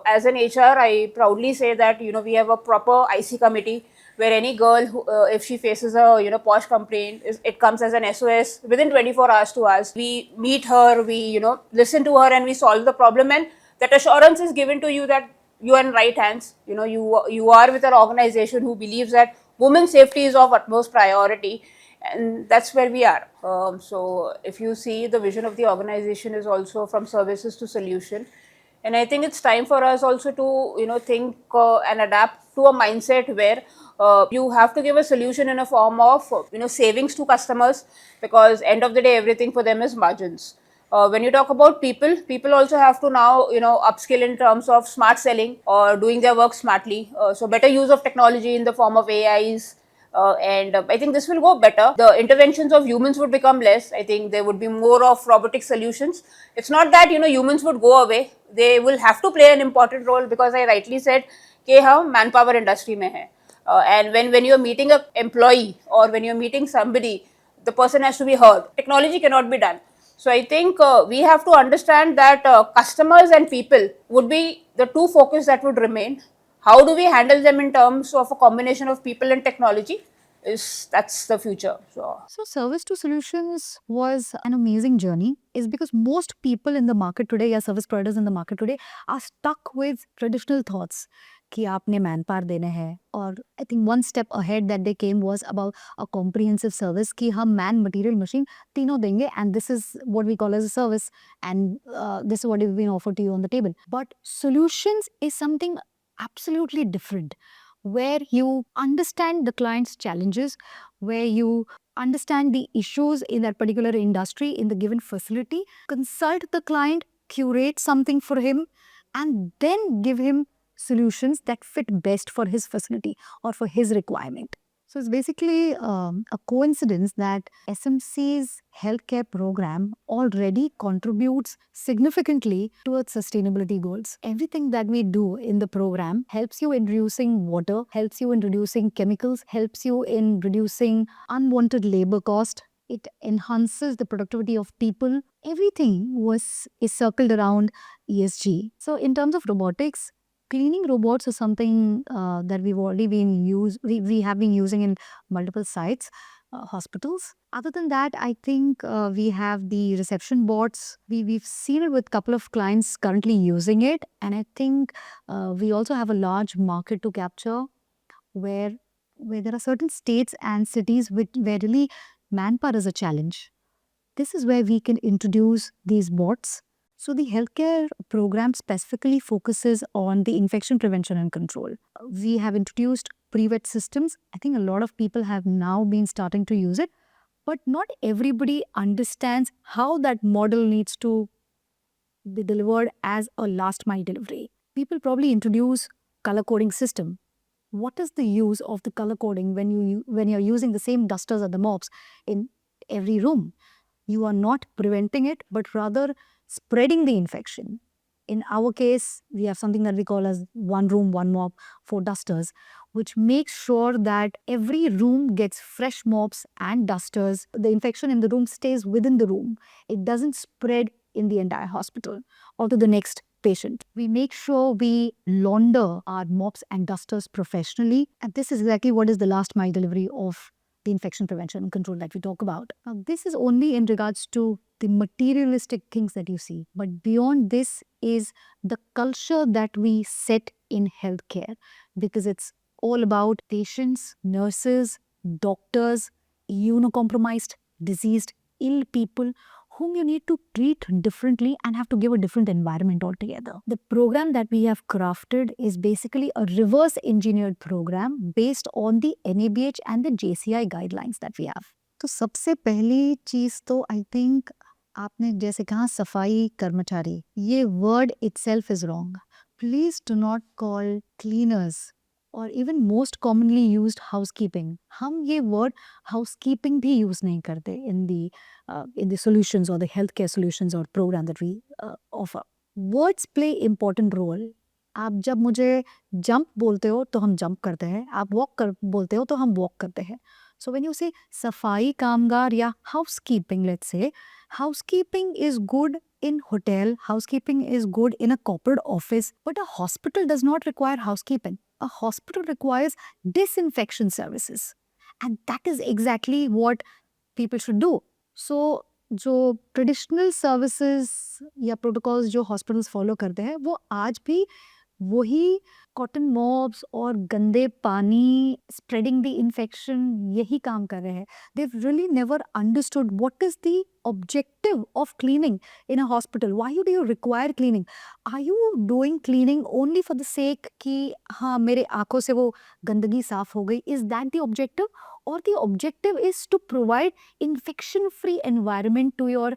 as an HR, I proudly say that we have a proper IC committee, where any girl who, if she faces a posh complaint, it comes as an SOS within 24 hours to us. We meet her, we listen to her, and we solve the problem, and that assurance is given to you that you are in right hands. You are with an organization who believes that women's safety is of utmost priority, and that's where we are. So if you see, the vision of the organization is also from services to solution. And I think it's time for us also to, think and adapt to a mindset where you have to give a solution in a form of, savings to customers, because end of the day, everything for them is margins. When you talk about people also have to now, upskill in terms of smart selling or doing their work smartly. So better use of technology in the form of AIs. And I think this will go better. The interventions of humans would become less. I think there would be more of robotic solutions. It's not that humans would go away. They will have to play an important role, because I rightly said कि हम manpower industry में हैं. And when you're meeting an employee or when you're meeting somebody, the person has to be heard. Technology cannot be done. So I think we have to understand that customers and people would be the two focus that would remain. How do we handle them in terms of a combination of people and technology? that's the future. So, service to solutions was an amazing journey, is because most people in the market today, या service providers in the market today, are stuck with traditional thoughts कि आपने man power देने हैं. और I think one step ahead that they came was about a comprehensive service कि हम man, material, machine तीनों देंगे, and this is what we call as a service, and this is what is being offered to you on the table. But solutions is something absolutely different, where you understand the client's challenges, where you understand the issues in that particular industry, in the given facility, consult the client, curate something for him, and then give him solutions that fit best for his facility or for his requirement. So it's basically a coincidence that SMC's healthcare program already contributes significantly towards sustainability goals. Everything that we do in the program helps you in reducing water, helps you in reducing chemicals, helps you in reducing unwanted labor cost. It enhances the productivity of people. Everything is circled around ESG. So in terms of robotics, cleaning robots is something that we've already we have been using in multiple sites, hospitals. Other than that, I think we have the reception bots. We've seen it with a couple of clients currently using it, and I think we also have a large market to capture where there are certain states and cities where really manpower is a challenge. This is where we can introduce these bots. So the healthcare program specifically focuses on the infection prevention and control. We have introduced pre-vet systems. I think a lot of people have now been starting to use it, but not everybody understands how that model needs to be delivered as a last mile delivery. People probably introduce color coding system. What is the use of the color coding when you're using the same dusters or the mops in every room? You are not preventing it, but rather spreading the infection. In our case, we have something that we call as one room, one mop, 4 dusters, which makes sure that every room gets fresh mops and dusters. The infection in the room stays within the room. It doesn't spread in the entire hospital or to the next patient. We make sure we launder our mops and dusters professionally, and this is exactly what is the last mile delivery of the infection prevention and control that we talk about. Now, this is only in regards to the materialistic things that you see, but beyond this is the culture that we set in healthcare, because it's all about patients, nurses, doctors, immunocompromised, diseased, ill people whom you need to treat differently and have to give a different environment altogether. The program that we have crafted is basically a reverse engineered program based on the NABH and the JCI guidelines that we have. तो सबसे पहली चीज़ तो I think आपने जैसे कहा सफाई कर्मचारी, ये word itself is wrong. Please do not call cleaners और even most commonly used housekeeping. हम ये वर्ड हाउसकीपिंग भी यूज़ नहीं करते in the solutions or the healthcare solutions or program that we offer. Words play important role. आप जब मुझे jump बोलते हो तो हम जंप करते हैं, आप वॉक कर बोलते हो तो हम वॉक करते हैं. So when you say सफाई कामगार या housekeeping, let's say, housekeeping is good in hotel, housekeeping is good in a corporate office, but a hospital does not require housekeeping. A hospital requires disinfection services, and that is exactly what people should do. So जो traditional services या protocols जो hospitals follow करते हैं वो आज भी वही cotton mobs और गंदे पानी, स्प्रेडिंग द इन्फेक्शन, यही काम कर रहे हैं. They really never understood what is the objective of cleaning in a hospital. Why do you require cleaning? Are you doing cleaning only for the sake कि हाँ मेरे आंखों से वो गंदगी साफ हो गई? Is that the objective? Or the objective is to provide infection-free environment to your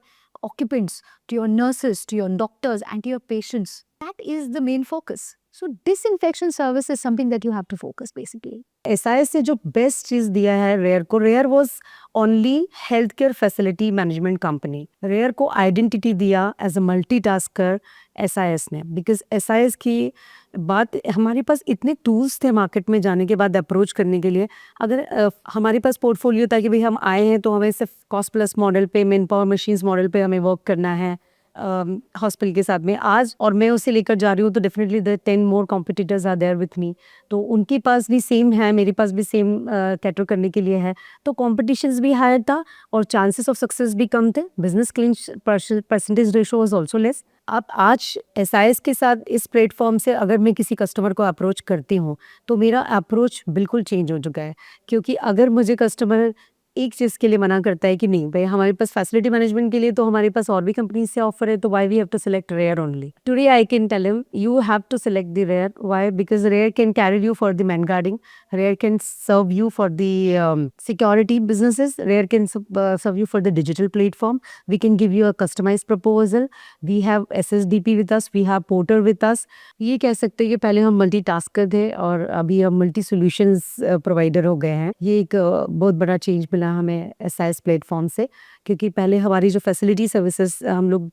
occupants, to your nurses, to your doctors, and to your patients. That is the main focus. So disinfection service is something that you have to focus basically. SIS ने जो best चीज़ दिया है Rare को, Rare was only health care facility management company. Rare को identity दिया as a multitasker SIS ने, because SIS की बात, हमारे पास इतने टूल्स थे मार्केट में जाने के बाद अप्रोच करने के लिए. अगर हमारे पास पोर्टफोलियो था कि भाई हम आए हैं तो हमें सिर्फ कॉस्ट प्लस मॉडल पे, मैन पावर मशीन्स मॉडल पे हमें वर्क करना है, हॉस्पिटल के साथ में आज, और मैं उसे लेकर जा रही हूँ तो definitely the 10 more competitors are there with me. तो उनके पास भी सेम है, मेरे पास भी सेम कैटर करने के लिए है। तो कॉम्पिटिशन्स भी हायर था और चांसेस ऑफ सक्सेस भी कम थे। Business clinch percentage ratio was also less. अब आज एसआईएस के साथ इस प्लेटफॉर्म से अगर मैं किसी कस्टमर को अप्रोच करती हूँ तो मेरा अप्रोच बिल्कुल चेंज हो चुका है, क्योंकि अगर मुझे कस्टमर एक चीज़ के लिए मना करता है कि नहीं भाई हमारे पास फैसिलिटी मैनेजमेंट के लिए तो हमारे पास और भी कंपनी से ऑफर है, तो why we have to select Rare only. Today I can tell him you have to select the Rare. Why? Because Rare can carry you for the man guarding, Rare can serve you for the security businesses, Rare can serve you for the digital platform. We can give you a customize proposal, we have SSDP with us, we have porter with us. ये कह सकते हैं कि पहले हम multitasker थे और अभी हम मल्टी सॉल्यूशंस प्रोवाइडर हो गए हैं। ये एक बहुत बड़ा चेंज मिला हमें एसआईएस प्लेटफॉर्म से, क्योंकि पहले हमारी जो फैसिलिटी सर्विसेज हम लोग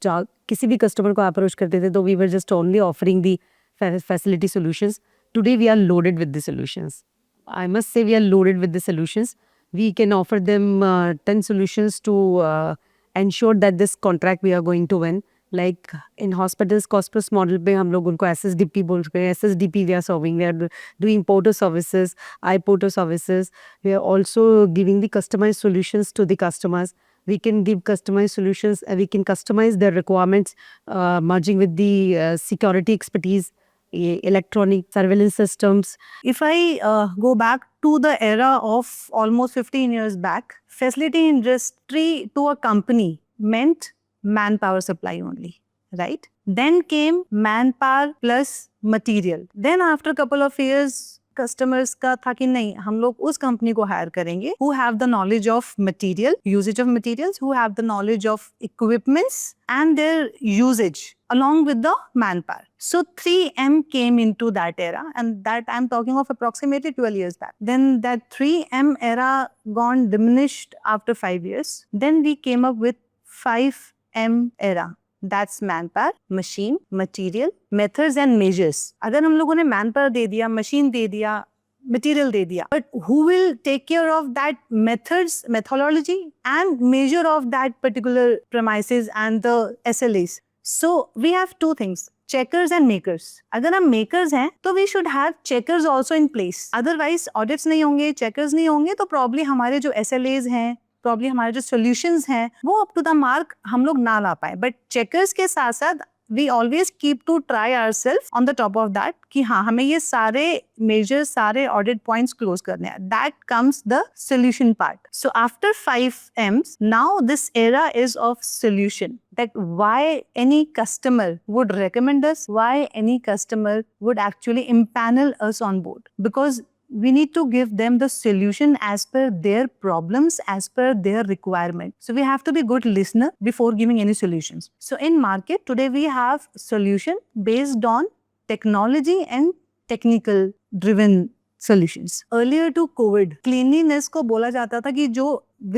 किसी भी कस्टमर को अप्रोच करते थे तो we were just only offering the facility solutions. Today we are loaded with the solutions. I must say we are loaded with the solutions. We can offer them 10 solutions to ensure that this contract we are going to win. Like in hospitals cost plus model पे हम लोग उनको SSDP बोल रहे हैं, SSDP we are serving, we are doing porter services, iPorter services. We are also giving the customized solutions to the customers. We can give customized solutions, we can customize their requirements, merging with the security expertise, electronic surveillance systems. If I go back to the era of almost 15 years back, facility industry to a company meant manpower supply only, right? Then came manpower plus material. Then after a couple of years, customers का था कि नहीं हम लोग उस company को higher करेंगे who have the knowledge of material, usage of materials, who have the knowledge of equipments and their usage along with the manpower. So 3M came into that era, and that I'm talking of approximately 12 years back. Then that 3M era gone diminished after 5 years. Then we came up with 5M era. That's manpower, machine, material, methods and measures. अगर हम लोगों ने manpower दे दिया, machine दे दिया, material दे दिया, but who will take care of that methods, methodology and measure of that particular premises and the SLAs? So we have two things, checkers and makers. अगर हम makers हैं तो we should have checkers also in place. Otherwise audits नहीं होंगे, checkers नहीं होंगे तो probably हमारे जो SLAs हैं, प्रॉब्ली हमारे जो सॉल्यूशंस हैं वो अप टू द मार्क हम लोग ना ला पाए। बट चेकर्स के साथ साथ we always keep to try ourselves on the top of that कि हाँ हमें ये सारे मेजर्स सारे ऑडिट पॉइंट्स क्लोज करने हैं। That comes the solution part. So after 5Ms now this era is of solution, that why any customer would recommend us, why any customer would actually impanel us on board, because we need to give them the solution as per their problems, as per their requirement. So we have to be good listener before giving any solutions. So in market today we have solution based on technology and technical driven solutions. Earlier to COVID, cleanliness को बोला जाता था कि जो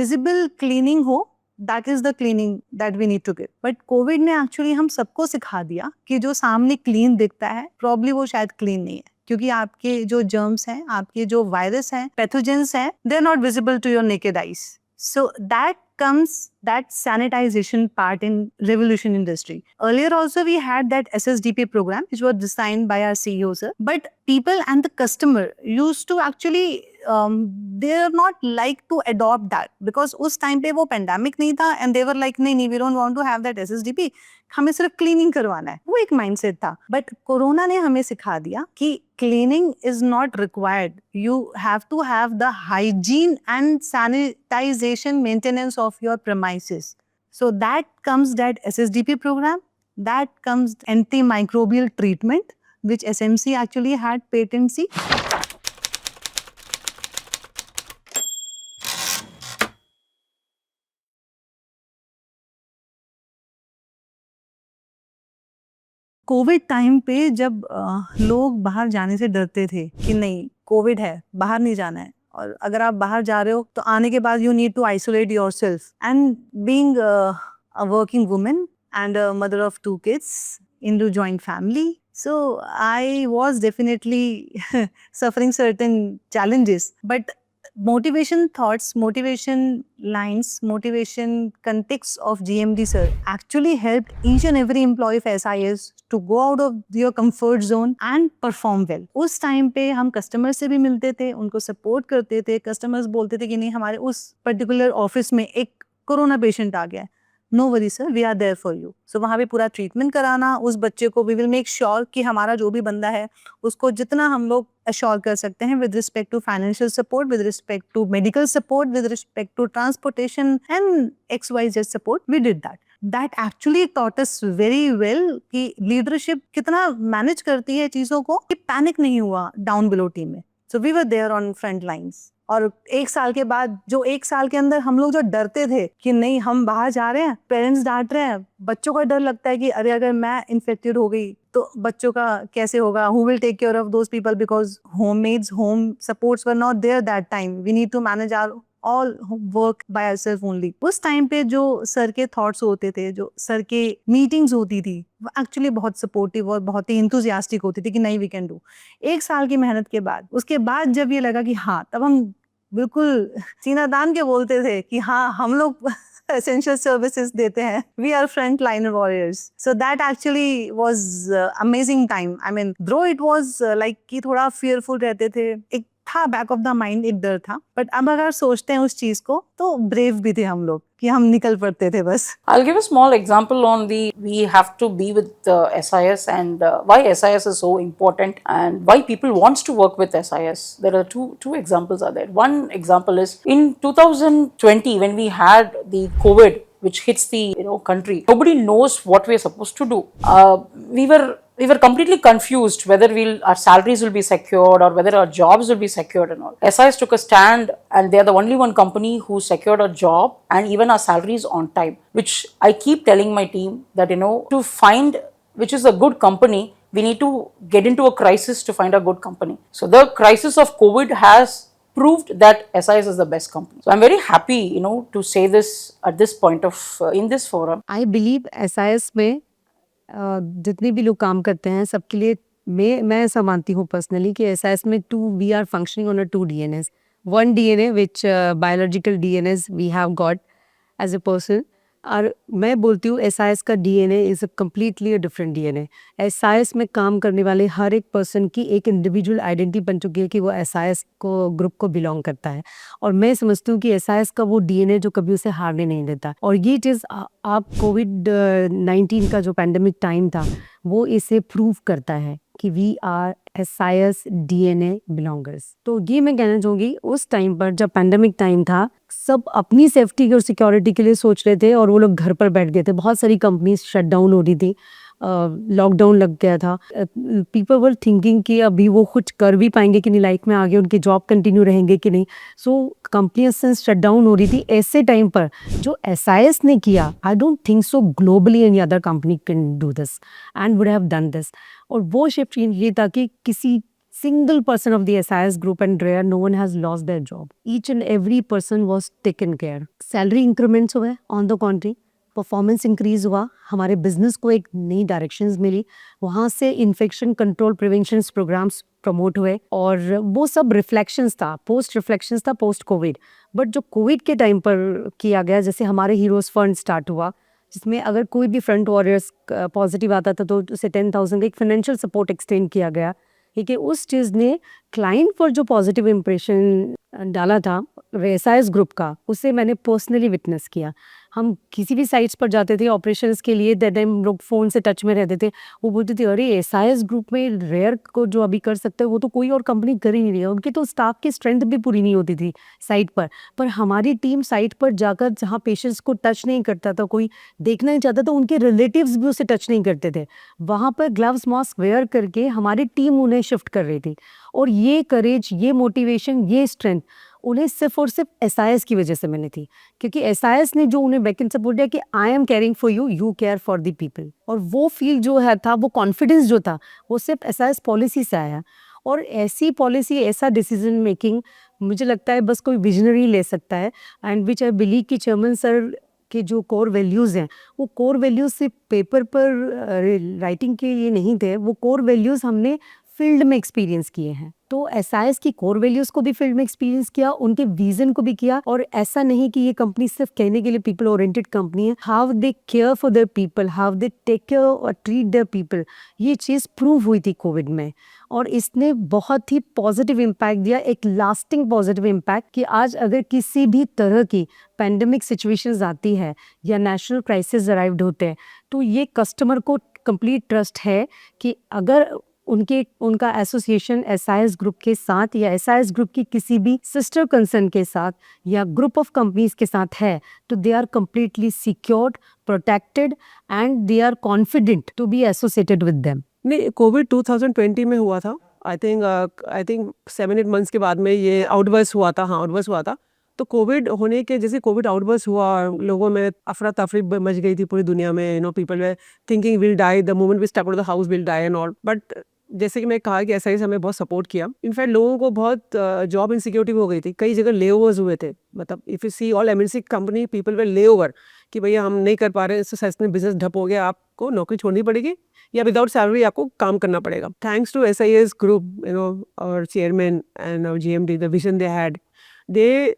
visible cleaning हो that is the cleaning that we need to give. But COVID ने actually हम सबको सिखा दिया कि जो सामने clean दिखता है probably वो शायद clean नहीं है, क्योंकि आपके जो germs हैं, आपके जो virus हैं, pathogens हैं, they are not visible to your naked eyes. So that comes that sanitization part in revolution industry. Earlier also we had that SSDP program which was designed by our CEO sir. But people and the customer used to actually they are not like to adopt that because उस time पे वो pandemic नहीं था and they were like नहीं we don't want to have that SSDP, हमें सिर्फ cleaning करवाना है, वो एक mindset था. But कोरोना ने हमें सिखा दिया कि cleaning is not required. You have to have the hygiene and sanitization maintenance of your premises. So that comes that SSDP program, that comes antimicrobial treatment, which SMC actually had patency. Covid time पे जब लोग बाहर जाने से डरते थे कि नहीं कोविड है बाहर नहीं जाना है, और अगर आप बाहर जा रहे हो तो आने के बाद you need to isolate yourself, and being a working woman and a mother of 2 kids into joint family, so I was definitely suffering certain challenges, but motivation thoughts, motivation lines, motivation context of GMD sir actually helped each and every employee of SIS to go out of your comfort zone and perform well. उस time पे हम customer से भी मिलते थे, उनको support करते थे. कस्टमर्स बोलते थे कि नहीं हमारे उस पर्टिकुलर ऑफिस में एक कोरोना पेशेंट आ गया है, no worry sir, we are there for you. So वहाँ पे पूरा ट्रीटमेंट कराना उस बच्चे को, वी विल मेक श्योर कि हमारा जो भी बंदा है उसको जितना हम लोग अश्योर कर सकते हैं with respect to financial support, with respect to medical support, with respect to transportation and XYZ support, we did that. That actually taught us very well कि लीडरशिप कितना मैनेज करती है चीज़ों को, कि पैनिक नहीं हुआ डाउन बिलो टीम में. So we were there on front lines. और एक साल के बाद, जो एक साल के अंदर हम लोग जो डरते थे कि नहीं हम बाहर जा रहे हैं, पेरेंट्स डांट रहे हैं, बच्चों का डर लगता है कि अरे अगर मैं इन्फेक्टेड हो गई तो बच्चों का कैसे होगा, who will take care of those people, because home maids, home supports were not there that time. We need to manage our all work by ourselves only. उस टाइम पे जो सर के थॉट्स होते थे, जो सर के मीटिंग्स होती थी, वो एक्चुअली बहुत सपोर्टिव और बहुत ही इंथुजियास्टिक होती थी कि नहीं वी कैन डू. एक साल की मेहनत के बाद, उसके बाद जब ये लगा कि हाँ, तब हम बिल्कुल सीना तान के बोलते थे कि हाँ हम लोग essential services देते हैं, we are front line warriors. So that actually was amazing time. I mean, though it was like कि थोड़ा fearful रहते थे, एक था बैक ऑफ द माइंड, एक डर था, बट अब अगर सोचते हैं उस चीज को तो ब्रेव भी थे हम लोग कि हम निकल पड़ते थे बस. I'll give a small example on we have to be with SIS and why SIS is so important and why people wants to work with SIS. There are two examples are there. One example is in 2020 when we had the COVID which hits the country. Nobody knows what we are supposed to do. We were completely confused whether our salaries will be secured or whether our jobs will be secured and all. SIS took a stand and they are the only one company who secured our job and even our salaries on time, which I keep telling my team that to find which is a good company, we need to get into a crisis to find a good company. So the crisis of COVID has proved that SIS is the best company. So I'm very happy, to say this at this point of in this forum. I believe SIS में जितने भी लोग काम करते हैं सबके लिए मैं ऐसा मानती हूँ पर्सनली कि SIS में we are functioning on a 2 DNAs. One DNA which biological DNAs we have got as a person. और मैं बोलती हूँ SIS का DNA is a completely a different DNA. SIS में काम करने वाले हर एक पर्सन की एक इंडिविजुअल आइडेंटिटी बन चुकी है कि वो SIS को ग्रुप को बिलोंग करता है. और मैं समझती हूँ कि SIS का वो DNA जो कभी उसे हारने नहीं देता. और ये चीज़ आप COVID-19 का जो पैंडमिक टाइम था वो इसे प्रूव करता है कि वी आर SIS DNA बिलोंगर्स. तो ये मैं कहना चाहूँगी उस टाइम पर जब पैंडमिक टाइम था सब अपनी सेफ्टी और सिक्योरिटी के लिए सोच रहे थे और वो लोग घर पर बैठ गए थे. बहुत सारी कंपनीज शट डाउन हो रही थी, लॉकडाउन लग गया था. पीपल वर थिंकिंग कि अभी वो कुछ कर भी पाएंगे कि नहीं लाइफ में आगे, उनकी जॉब कंटिन्यू रहेंगे कि नहीं. सो कंपनियां शट डाउन हो रही थी. ऐसे टाइम पर जो SIS ने किया, I don't think so globally any other company can do this and would have done this. और वो शिफ्ट ये था कि किसी single person of the SIS group and Rare, no one has lost their job. Each and every person was taken care. Salary increments हुए on the contrary, performance increase हुआ, हमारे business को एक नई डायरेक्शंस मिली, वहाँ से infection control prevention programs promote हुए और वो सब रिफ्लेक्शंस था, पोस्ट रिफ्लेक्शंस था पोस्ट कोविड. बट जो कोविड के टाइम पर किया गया, जैसे हमारे हीरोज फंड स्टार्ट हुआ जिसमें अगर कोई भी फ्रंट वॉरियर्स पॉजिटिव आता था तो उसे 10,000 का एक फाइनेंशियल सपोर्ट एक्सटेंड किया गया. ठीक है, उस चीज़ ने क्लाइंट पर जो पॉजिटिव इम्प्रेशन डाला था SIS ग्रुप का, उसे मैंने पर्सनली विटनेस किया. हम किसी भी साइट्स पर जाते थे ऑपरेशंस के लिए, दैट टाइम लोग फ़ोन से टच में रहते थे. वो बोलते थे अरे SIS ग्रुप में रेयर को जो अभी कर सकते हैं वो तो कोई और कंपनी कर ही नहीं रही है. उनकी तो स्टाफ की स्ट्रेंथ भी पूरी नहीं होती थी साइट पर हमारी टीम साइट पर जाकर जहाँ पेशेंट्स को टच नहीं करता था, कोई देखना नहीं चाहता, तो उनके रिलेटिव्स भी उसे टच नहीं करते थे. वहाँ पर ग्लव्स मास्क वेयर करके हमारी टीम उन्हें शिफ्ट कर रही थी. और ये करेज, ये मोटिवेशन, ये स्ट्रेंथ उन्हें सिर्फ और सिर्फ SIS की वजह से मिली थी, क्योंकि SIS ने जो उन्हें बैकएंड सपोर्ट दिया कि I am caring for you, you care for the people. और वो फील जो है था, वो कॉन्फिडेंस जो था, वो सिर्फ SIS पॉलिसी से आया. और ऐसी पॉलिसी, ऐसा डिसीजन मेकिंग मुझे लगता है बस कोई विजनरी ले सकता है. एंड विच आई बिलीव कि चेयरमैन सर के जो कोर वैल्यूज़ हैं, वो कोर वैल्यूज़ सिर्फ पेपर पर राइटिंग के लिए नहीं थे, वो कोर वैल्यूज़ हमने फील्ड में एक्सपीरियंस किए हैं। तो एसआईएस की कोर वैल्यूज को भी फील्ड में एक्सपीरियंस किया, उनके विजन को भी किया। और ऐसा नहीं कि ये कंपनी सिर्फ कहने के लिए पीपल ओरिएंटेड कंपनी है, how they care for their people, how they take care और ट्रीट देयर पीपल, ये चीज़ प्रूव हुई थी कोविड में। और इसने बहुत ही पॉजिटिव इम्पैक्ट दिया, एक लास्टिंग पॉजिटिव इम्पैक्ट, कि आज अगर किसी भी तरह की पैंडेमिक सिचुएशंस आती है या नेशनल क्राइसिस अराइव्ड होते हैं, तो ये कस्टमर को कंप्लीट ट्रस्ट है कि अगर उनका एसोसिएशन एसआईएस ग्रुप के साथ या एसआईएस ग्रुप की किसी भी सिस्टर कंसर्न के साथ या ग्रुप ऑफ कंपनीज के साथ है, तो they are completely secured, protected and they are confident to be associated with them. नहीं, कोविड 2020 में हुआ था। आई थिंक 7-8 मंथ्स के बाद में ये आउटबर्स्ट हुआ था। हाँ, आउटबर्स्ट हुआ था। तो कोविड होने के जैसे कोविड आउटबर्स्ट हुआ, लोगों में अफरा तफरी मच गई थी पूरी दुनिया में। People were thinking will die the moment we step out the house, will die and all. But जैसे कि मैं कहा कि एसआईएस हमें बहुत सपोर्ट किया। इनफैक्ट लोगों को बहुत जॉब इनसिक्योरिटी हो गई थी, कई जगह ले ओवर्स हुए थे। मतलब if you see all MNC company, people way lay over कि भैया हम नहीं कर पा रहे, इससे बिजनेस ठप हो गया, आपको नौकरी छोड़नी पड़ेगी या विदाउट सैलरी आपको काम करना पड़ेगा। थैंक्स टू एसआईएस ग्रुप, और chairman and GMD, the vision they had, they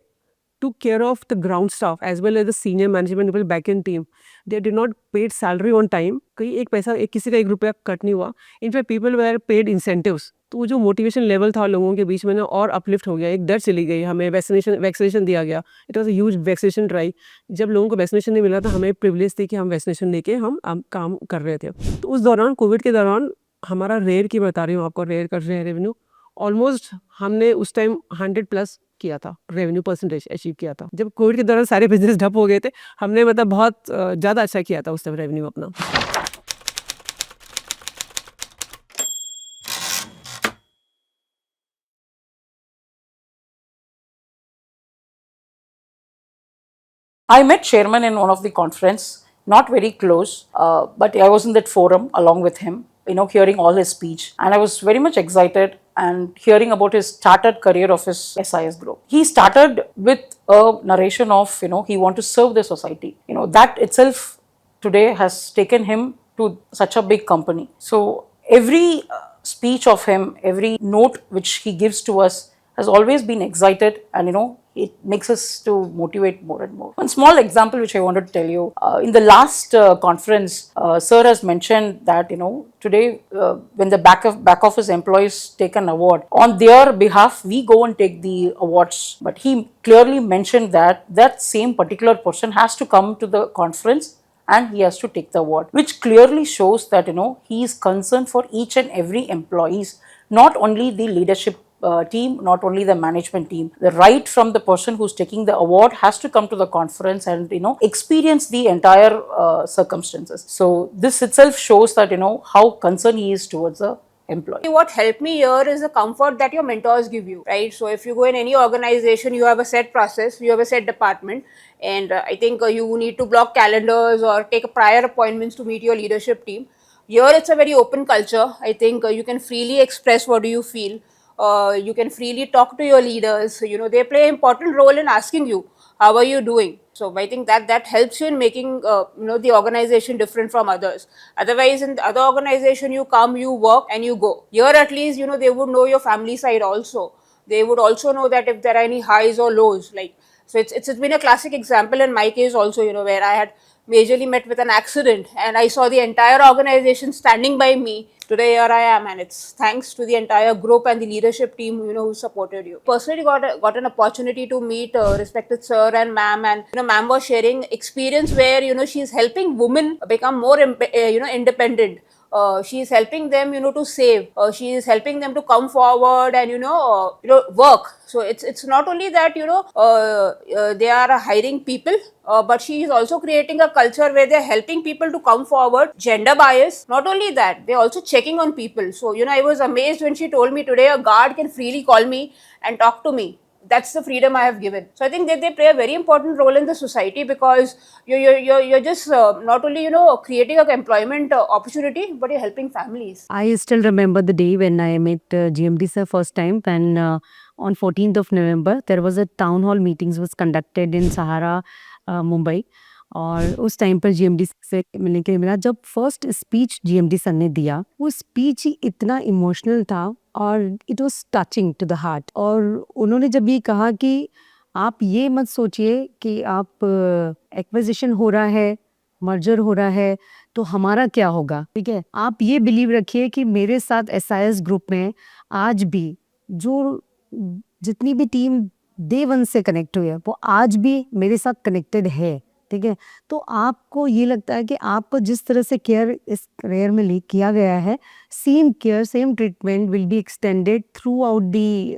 took care of the ground staff as well as the senior management people back in team. They did not paid salary on time. कहीं एक पैसा किसी का 1 रुपया cut नहीं हुआ. In fact, people were paid incentives. तो वो जो मोटिवेशन लेवल था लोगों के बीच में ना और अपलिफ्ट हो गया, एक डर चली गई, हमें वैक्सीनेशन दिया गया। It was a huge vaccination drive. जब लोगों को वैक्सीनेशन नहीं मिला था, हमें प्रिविलेज थी कि हम वैक्सीनेशन लेके हम काम कर रहे थे। तो उस दौरान कोविड के दौरान हमारा रेयर की बता रही हूँ आपको, रेयर कर रहे हैं रेवेन्यू ऑलमोस्ट हमने उस टाइम 100+ किया था, रेवेन्यू परसेंटेज अचीव किया था। जब कोविड के दौरान सारे बिजनेस ठप हो गए थे, हमने मतलब बहुत ज़्यादा अच्छा किया था उस टाइम रेवेन्यू अपना। I met Chairman in one of the conference, not very close, but I was in that forum along with him, hearing all his speech. And I was very much excited and hearing about his started career of his SIS group. He started with a narration of, he want to serve the society. That itself today has taken him to such a big company. So every speech of him, every note which he gives to us has always been excited, and it makes us to motivate more and more. One small example which I wanted to tell you, in the last conference, sir has mentioned that today when the back office employees take an award, on their behalf we go and take the awards, but he clearly mentioned that same particular person has to come to the conference and he has to take the award, which clearly shows that he is concerned for each and every employees, not only the leadership team, not only the management team. The right from the person who's taking the award has to come to the conference and experience the entire circumstances. So this itself shows that how concerned he is towards the employee. What helped me here is the comfort that your mentors give you, right? So if you go in any organization, you have a set process, you have a set department, and I think you need to block calendars or take prior appointments to meet your leadership team. Here it's a very open culture. I think you can freely express what do you feel. You can freely talk to your leaders. They play an important role in asking you, how are you doing? So I think that helps you in making the organization different from others. Otherwise, in the other organization, you come, you work, and you go. Here, at least, they would know your family side also. They would also know that if there are any highs or lows. So it's been a classic example in my case also, where I had majorly met with an accident and I saw the entire organization standing by me. Today here I am, and it's thanks to the entire group and the leadership team who supported you. Personally got an opportunity to meet respected sir and ma'am, and ma'am was sharing experience where she's helping women become more independent. She is helping them to save. She is helping them to come forward and work. So it's not only that they are hiring people, but she is also creating a culture where they're helping people to come forward. Gender bias, not only that, they're also checking on people. So I was amazed when she told me today a guard can freely call me and talk to me. That's the freedom I have given. So I think that they play a very important role in the society, because you're just not only creating an employment opportunity, but you're helping families. I still remember the day when I met GMD sir first time, when on 14th of November there was a town hall meetings was conducted in Sahara, Mumbai, और उस time पर GMD से मिलने के लिए मिला। जब first speech GMD sir ने दिया, वो स्पीच ही इतना इमोशनल था और it was touching to the heart. और उन्होंने जब ये कहा कि आप ये मत सोचिए कि आप एक्विजिशन हो रहा है, मर्जर हो रहा है, तो हमारा क्या होगा, ठीक है। आप ये बिलीव रखिए कि मेरे साथ एसआईएस ग्रुप में आज भी जो जितनी भी टीम डे वन से कनेक्ट हुई है, वो आज भी मेरे साथ कनेक्टेड है, ठीक है। तो आपको ये लगता है कि आपको जिस तरह से केयर इस करियर में किया गया है, same care, same treatment will be extended throughout the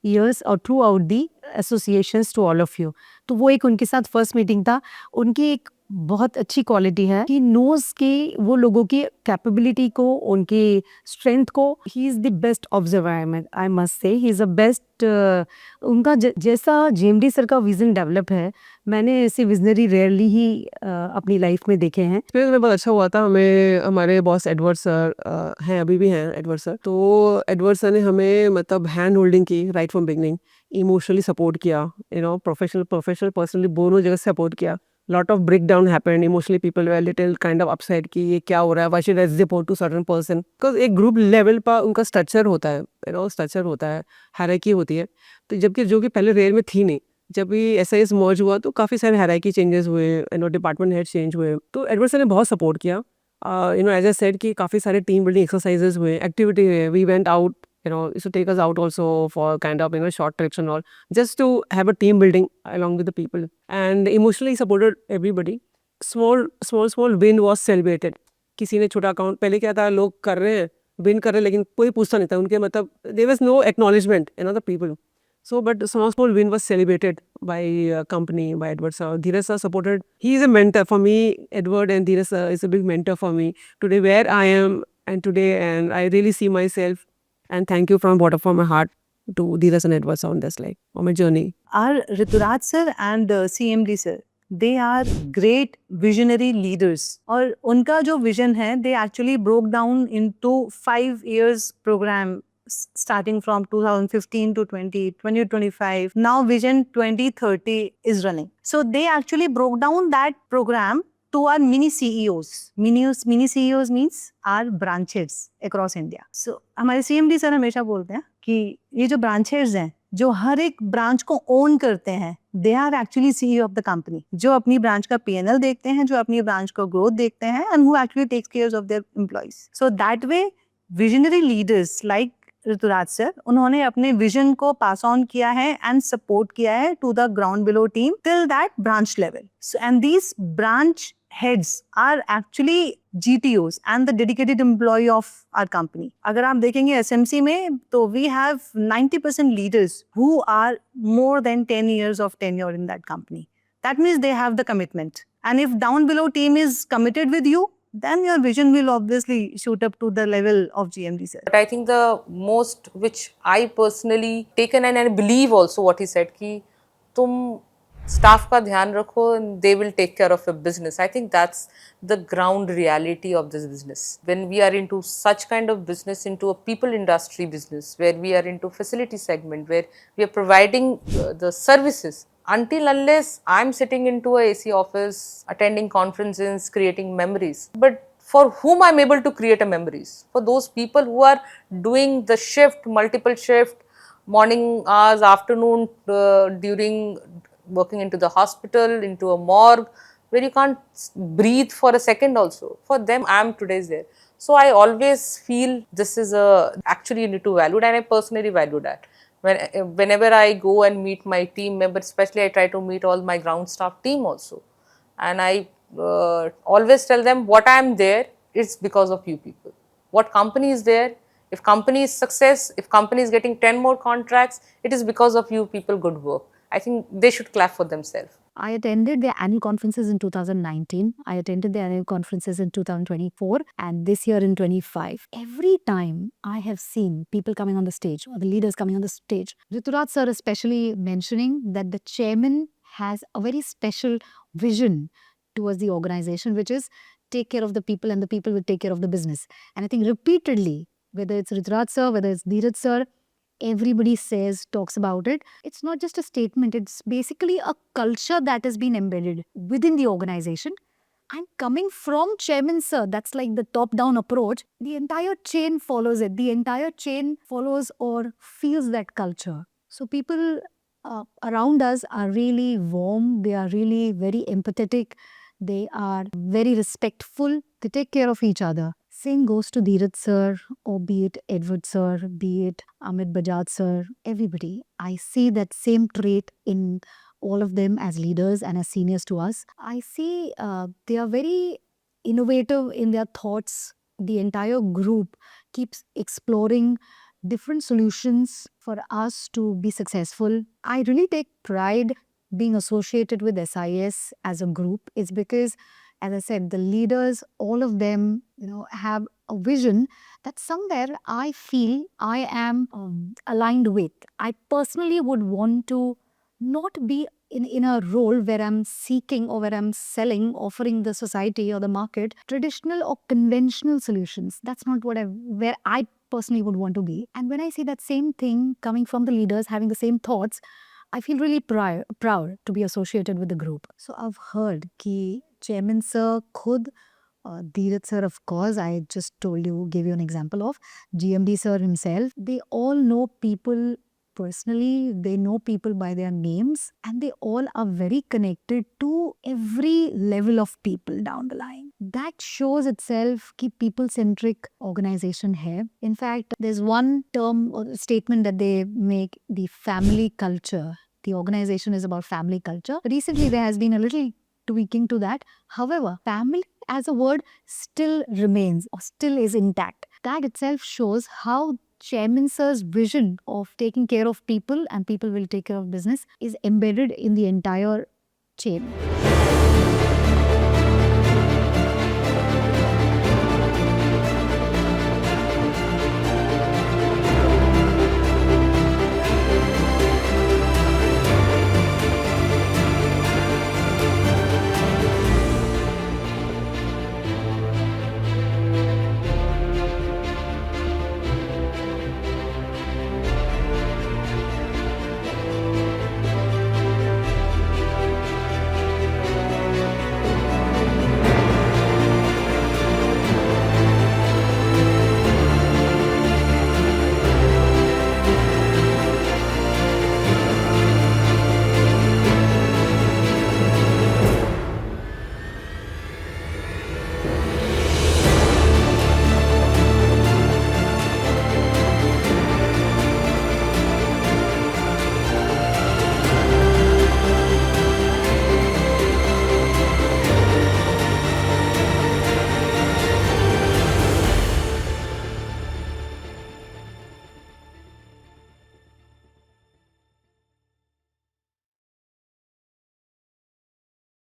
years और throughout the associations to all of you. तो वो एक उनके साथ फर्स्ट मीटिंग था। उनकी एक बहुत अच्छी क्वालिटी है कि नोज के वो लोगों की कैपेबिलिटी को, उनकी स्ट्रेंथ को। He is the best observer, I must say he is a best. उनका जैसा जेएमडी सर का विजन डेवलप है, मैंने ऐसे विजनरी रेयरली ही अपनी लाइफ में देखे हैं। एक्सपीरियंस में बहुत अच्छा हुआ था। हमें हमारे बॉस एडवर्ड सर हैं, अभी भी हैं एडवर्ड सर। तो एडवर्ड सर ने हमें मतलब हैंड होल्डिंग की right from beginning, emotionally support किया, प्रोफेशनल पर्सनली दोनों जगह सपोर्ट किया। Lot of break down happened emotionally, people were little kind of upset कि ये क्या हो रहा है, why should I support to certain person, because एक ग्रुप लेवल पर उनका स्ट्रक्चर होता है, स्ट्रक्चर होता है, हायरार्की होती है। तो जबकि जो कि पहले रेयर में थी नहीं, जब भी एसआईएस मर्ज हुआ तो काफ़ी सारे हायरार्की चेंजेस हुए, डिपार्टमेंट हेड चेंज हुए। तो एडवर्ड सर ने बहुत सपोर्ट किया। एज आई सेड कि काफ़ी सारे टीम बिल्डिंग एक्सरसाइजेस हुए, एक्टिविटी हुए, we went out, used to take us out also for kind of short trips and all, just to have a team building along with the people, and emotionally supported everybody. Small win was celebrated. किसी ने छोटा account, पहले क्या था, लोग कर रहे हैं, विन कर रहे हैं, लेकिन कोई पूछता नहीं था उनके, मतलब there was no acknowledgement, the people. So, but small win was celebrated by company, by Edward sir. Dheeraj sir supported. He is a mentor for me. Edward and Dheeraj sir is a big mentor for me today, where I am and today, and I really see myself. And thank you from bottom of my heart to Dheeraj and Edward sir on this, like, on my journey. Our Rituraj sir and CMD sir, they are great visionary leaders. और उनका जो vision है, they actually broke down into 5 years program starting from 2015 to 2025. Now Vision 2030 is running. So they actually broke down that program to our mini CEOs. Mini CEOs means our branches across India. So हमारे CMD sir हमेशा बोलते हैं कि ये जो branches हैं, जो हर एक ब्रांच को ओन करते हैं, they are actually CEO of the company, जो अपनी ब्रांच का P&L देखते हैं, जो अपनी ब्रांच का ग्रोथ देखते हैं, and who actually takes care of their employees. So that way visionary leaders like Rituraj sir, उन्होंने अपने विजन को पास ऑन किया है एंड सपोर्ट किया है to the ground below team till that branch level. And these branch heads are actually GTOs and the dedicated employee of our company. अगर आप देखेंगे SMC में, तो we have 90% leaders who are more than 10 years of tenure in that company. That means they have the commitment. And if down below team is committed with you, then your vision will obviously shoot up to the level of GMD sir. But I think the most which I personally taken and I believe also what he said कि तुम staff का ध्यान रखो and they will take care of your business. I think that's the ground reality of this business. When we are into such kind of business, into a people industry business, where we are into facility segment, where we are providing the services, until unless I'm sitting into a AC office, attending conferences, creating memories. But for whom I'm able to create a memories? For those people who are doing the shift, multiple shift, morning hours, afternoon, during working into the hospital, into a morgue, where you can't breathe for a second also. For them, I am today's there. So I always feel this is actually you need to value it, and I personally value that. Whenever I go and meet my team members, especially I try to meet all my ground staff team also. And I always tell them what I am there, it's because of you people. What company is there, if company is success, if company is getting 10 more contracts, it is because of you people good work. I think they should clap for themselves. I attended their annual conferences in 2019. I attended their annual conferences in 2024 and this year in 25. Every time I have seen people coming on the stage or the leaders coming on the stage, Rituraj sir especially mentioning that the chairman has a very special vision towards the organization, which is take care of the people and the people will take care of the business. And I think repeatedly, whether it's Rituraj sir, whether it's Dheeraj sir, everybody says, talks about it. It's not just a statement, it's basically a culture that has been embedded within the organization. And coming from Chairman Sir, that's like the top down approach, the entire chain follows it. The entire chain follows or feels that culture. So people around us are really warm, they are really very empathetic, they are very respectful, they take care of each other. Same goes to Dheeraj sir, or be it Edward sir, be it Amit Bajaj sir, everybody. I see that same trait in all of them as leaders and as seniors to us. I see they are very innovative in their thoughts. The entire group keeps exploring different solutions for us to be successful. I really take pride being associated with SIS as a group. It's because, as I said, the leaders, all of them, have a vision that somewhere I feel I am aligned with. I personally would want to not be in a role where I'm seeking or where I'm selling, offering the society or the market traditional or conventional solutions. That's not where I personally would want to be. And when I see that same thing coming from the leaders, having the same thoughts, I feel really proud to be associated with the group. So I've heard कि Chairman Sir खुद Dheeraj sir, of course, I just gave you an example of GMD sir himself. They all know people personally, they know people by their names, and they all are very connected to every level of people down the line. That shows itself कि people-centric organization hai. In fact, there's one term or statement that they make, the family culture. The organization is about family culture. Recently, there has been a little tweaking to that. However, family as a word still remains or still is intact. That itself shows how Chairman Sir's vision of taking care of people and people will take care of business is embedded in the entire chain.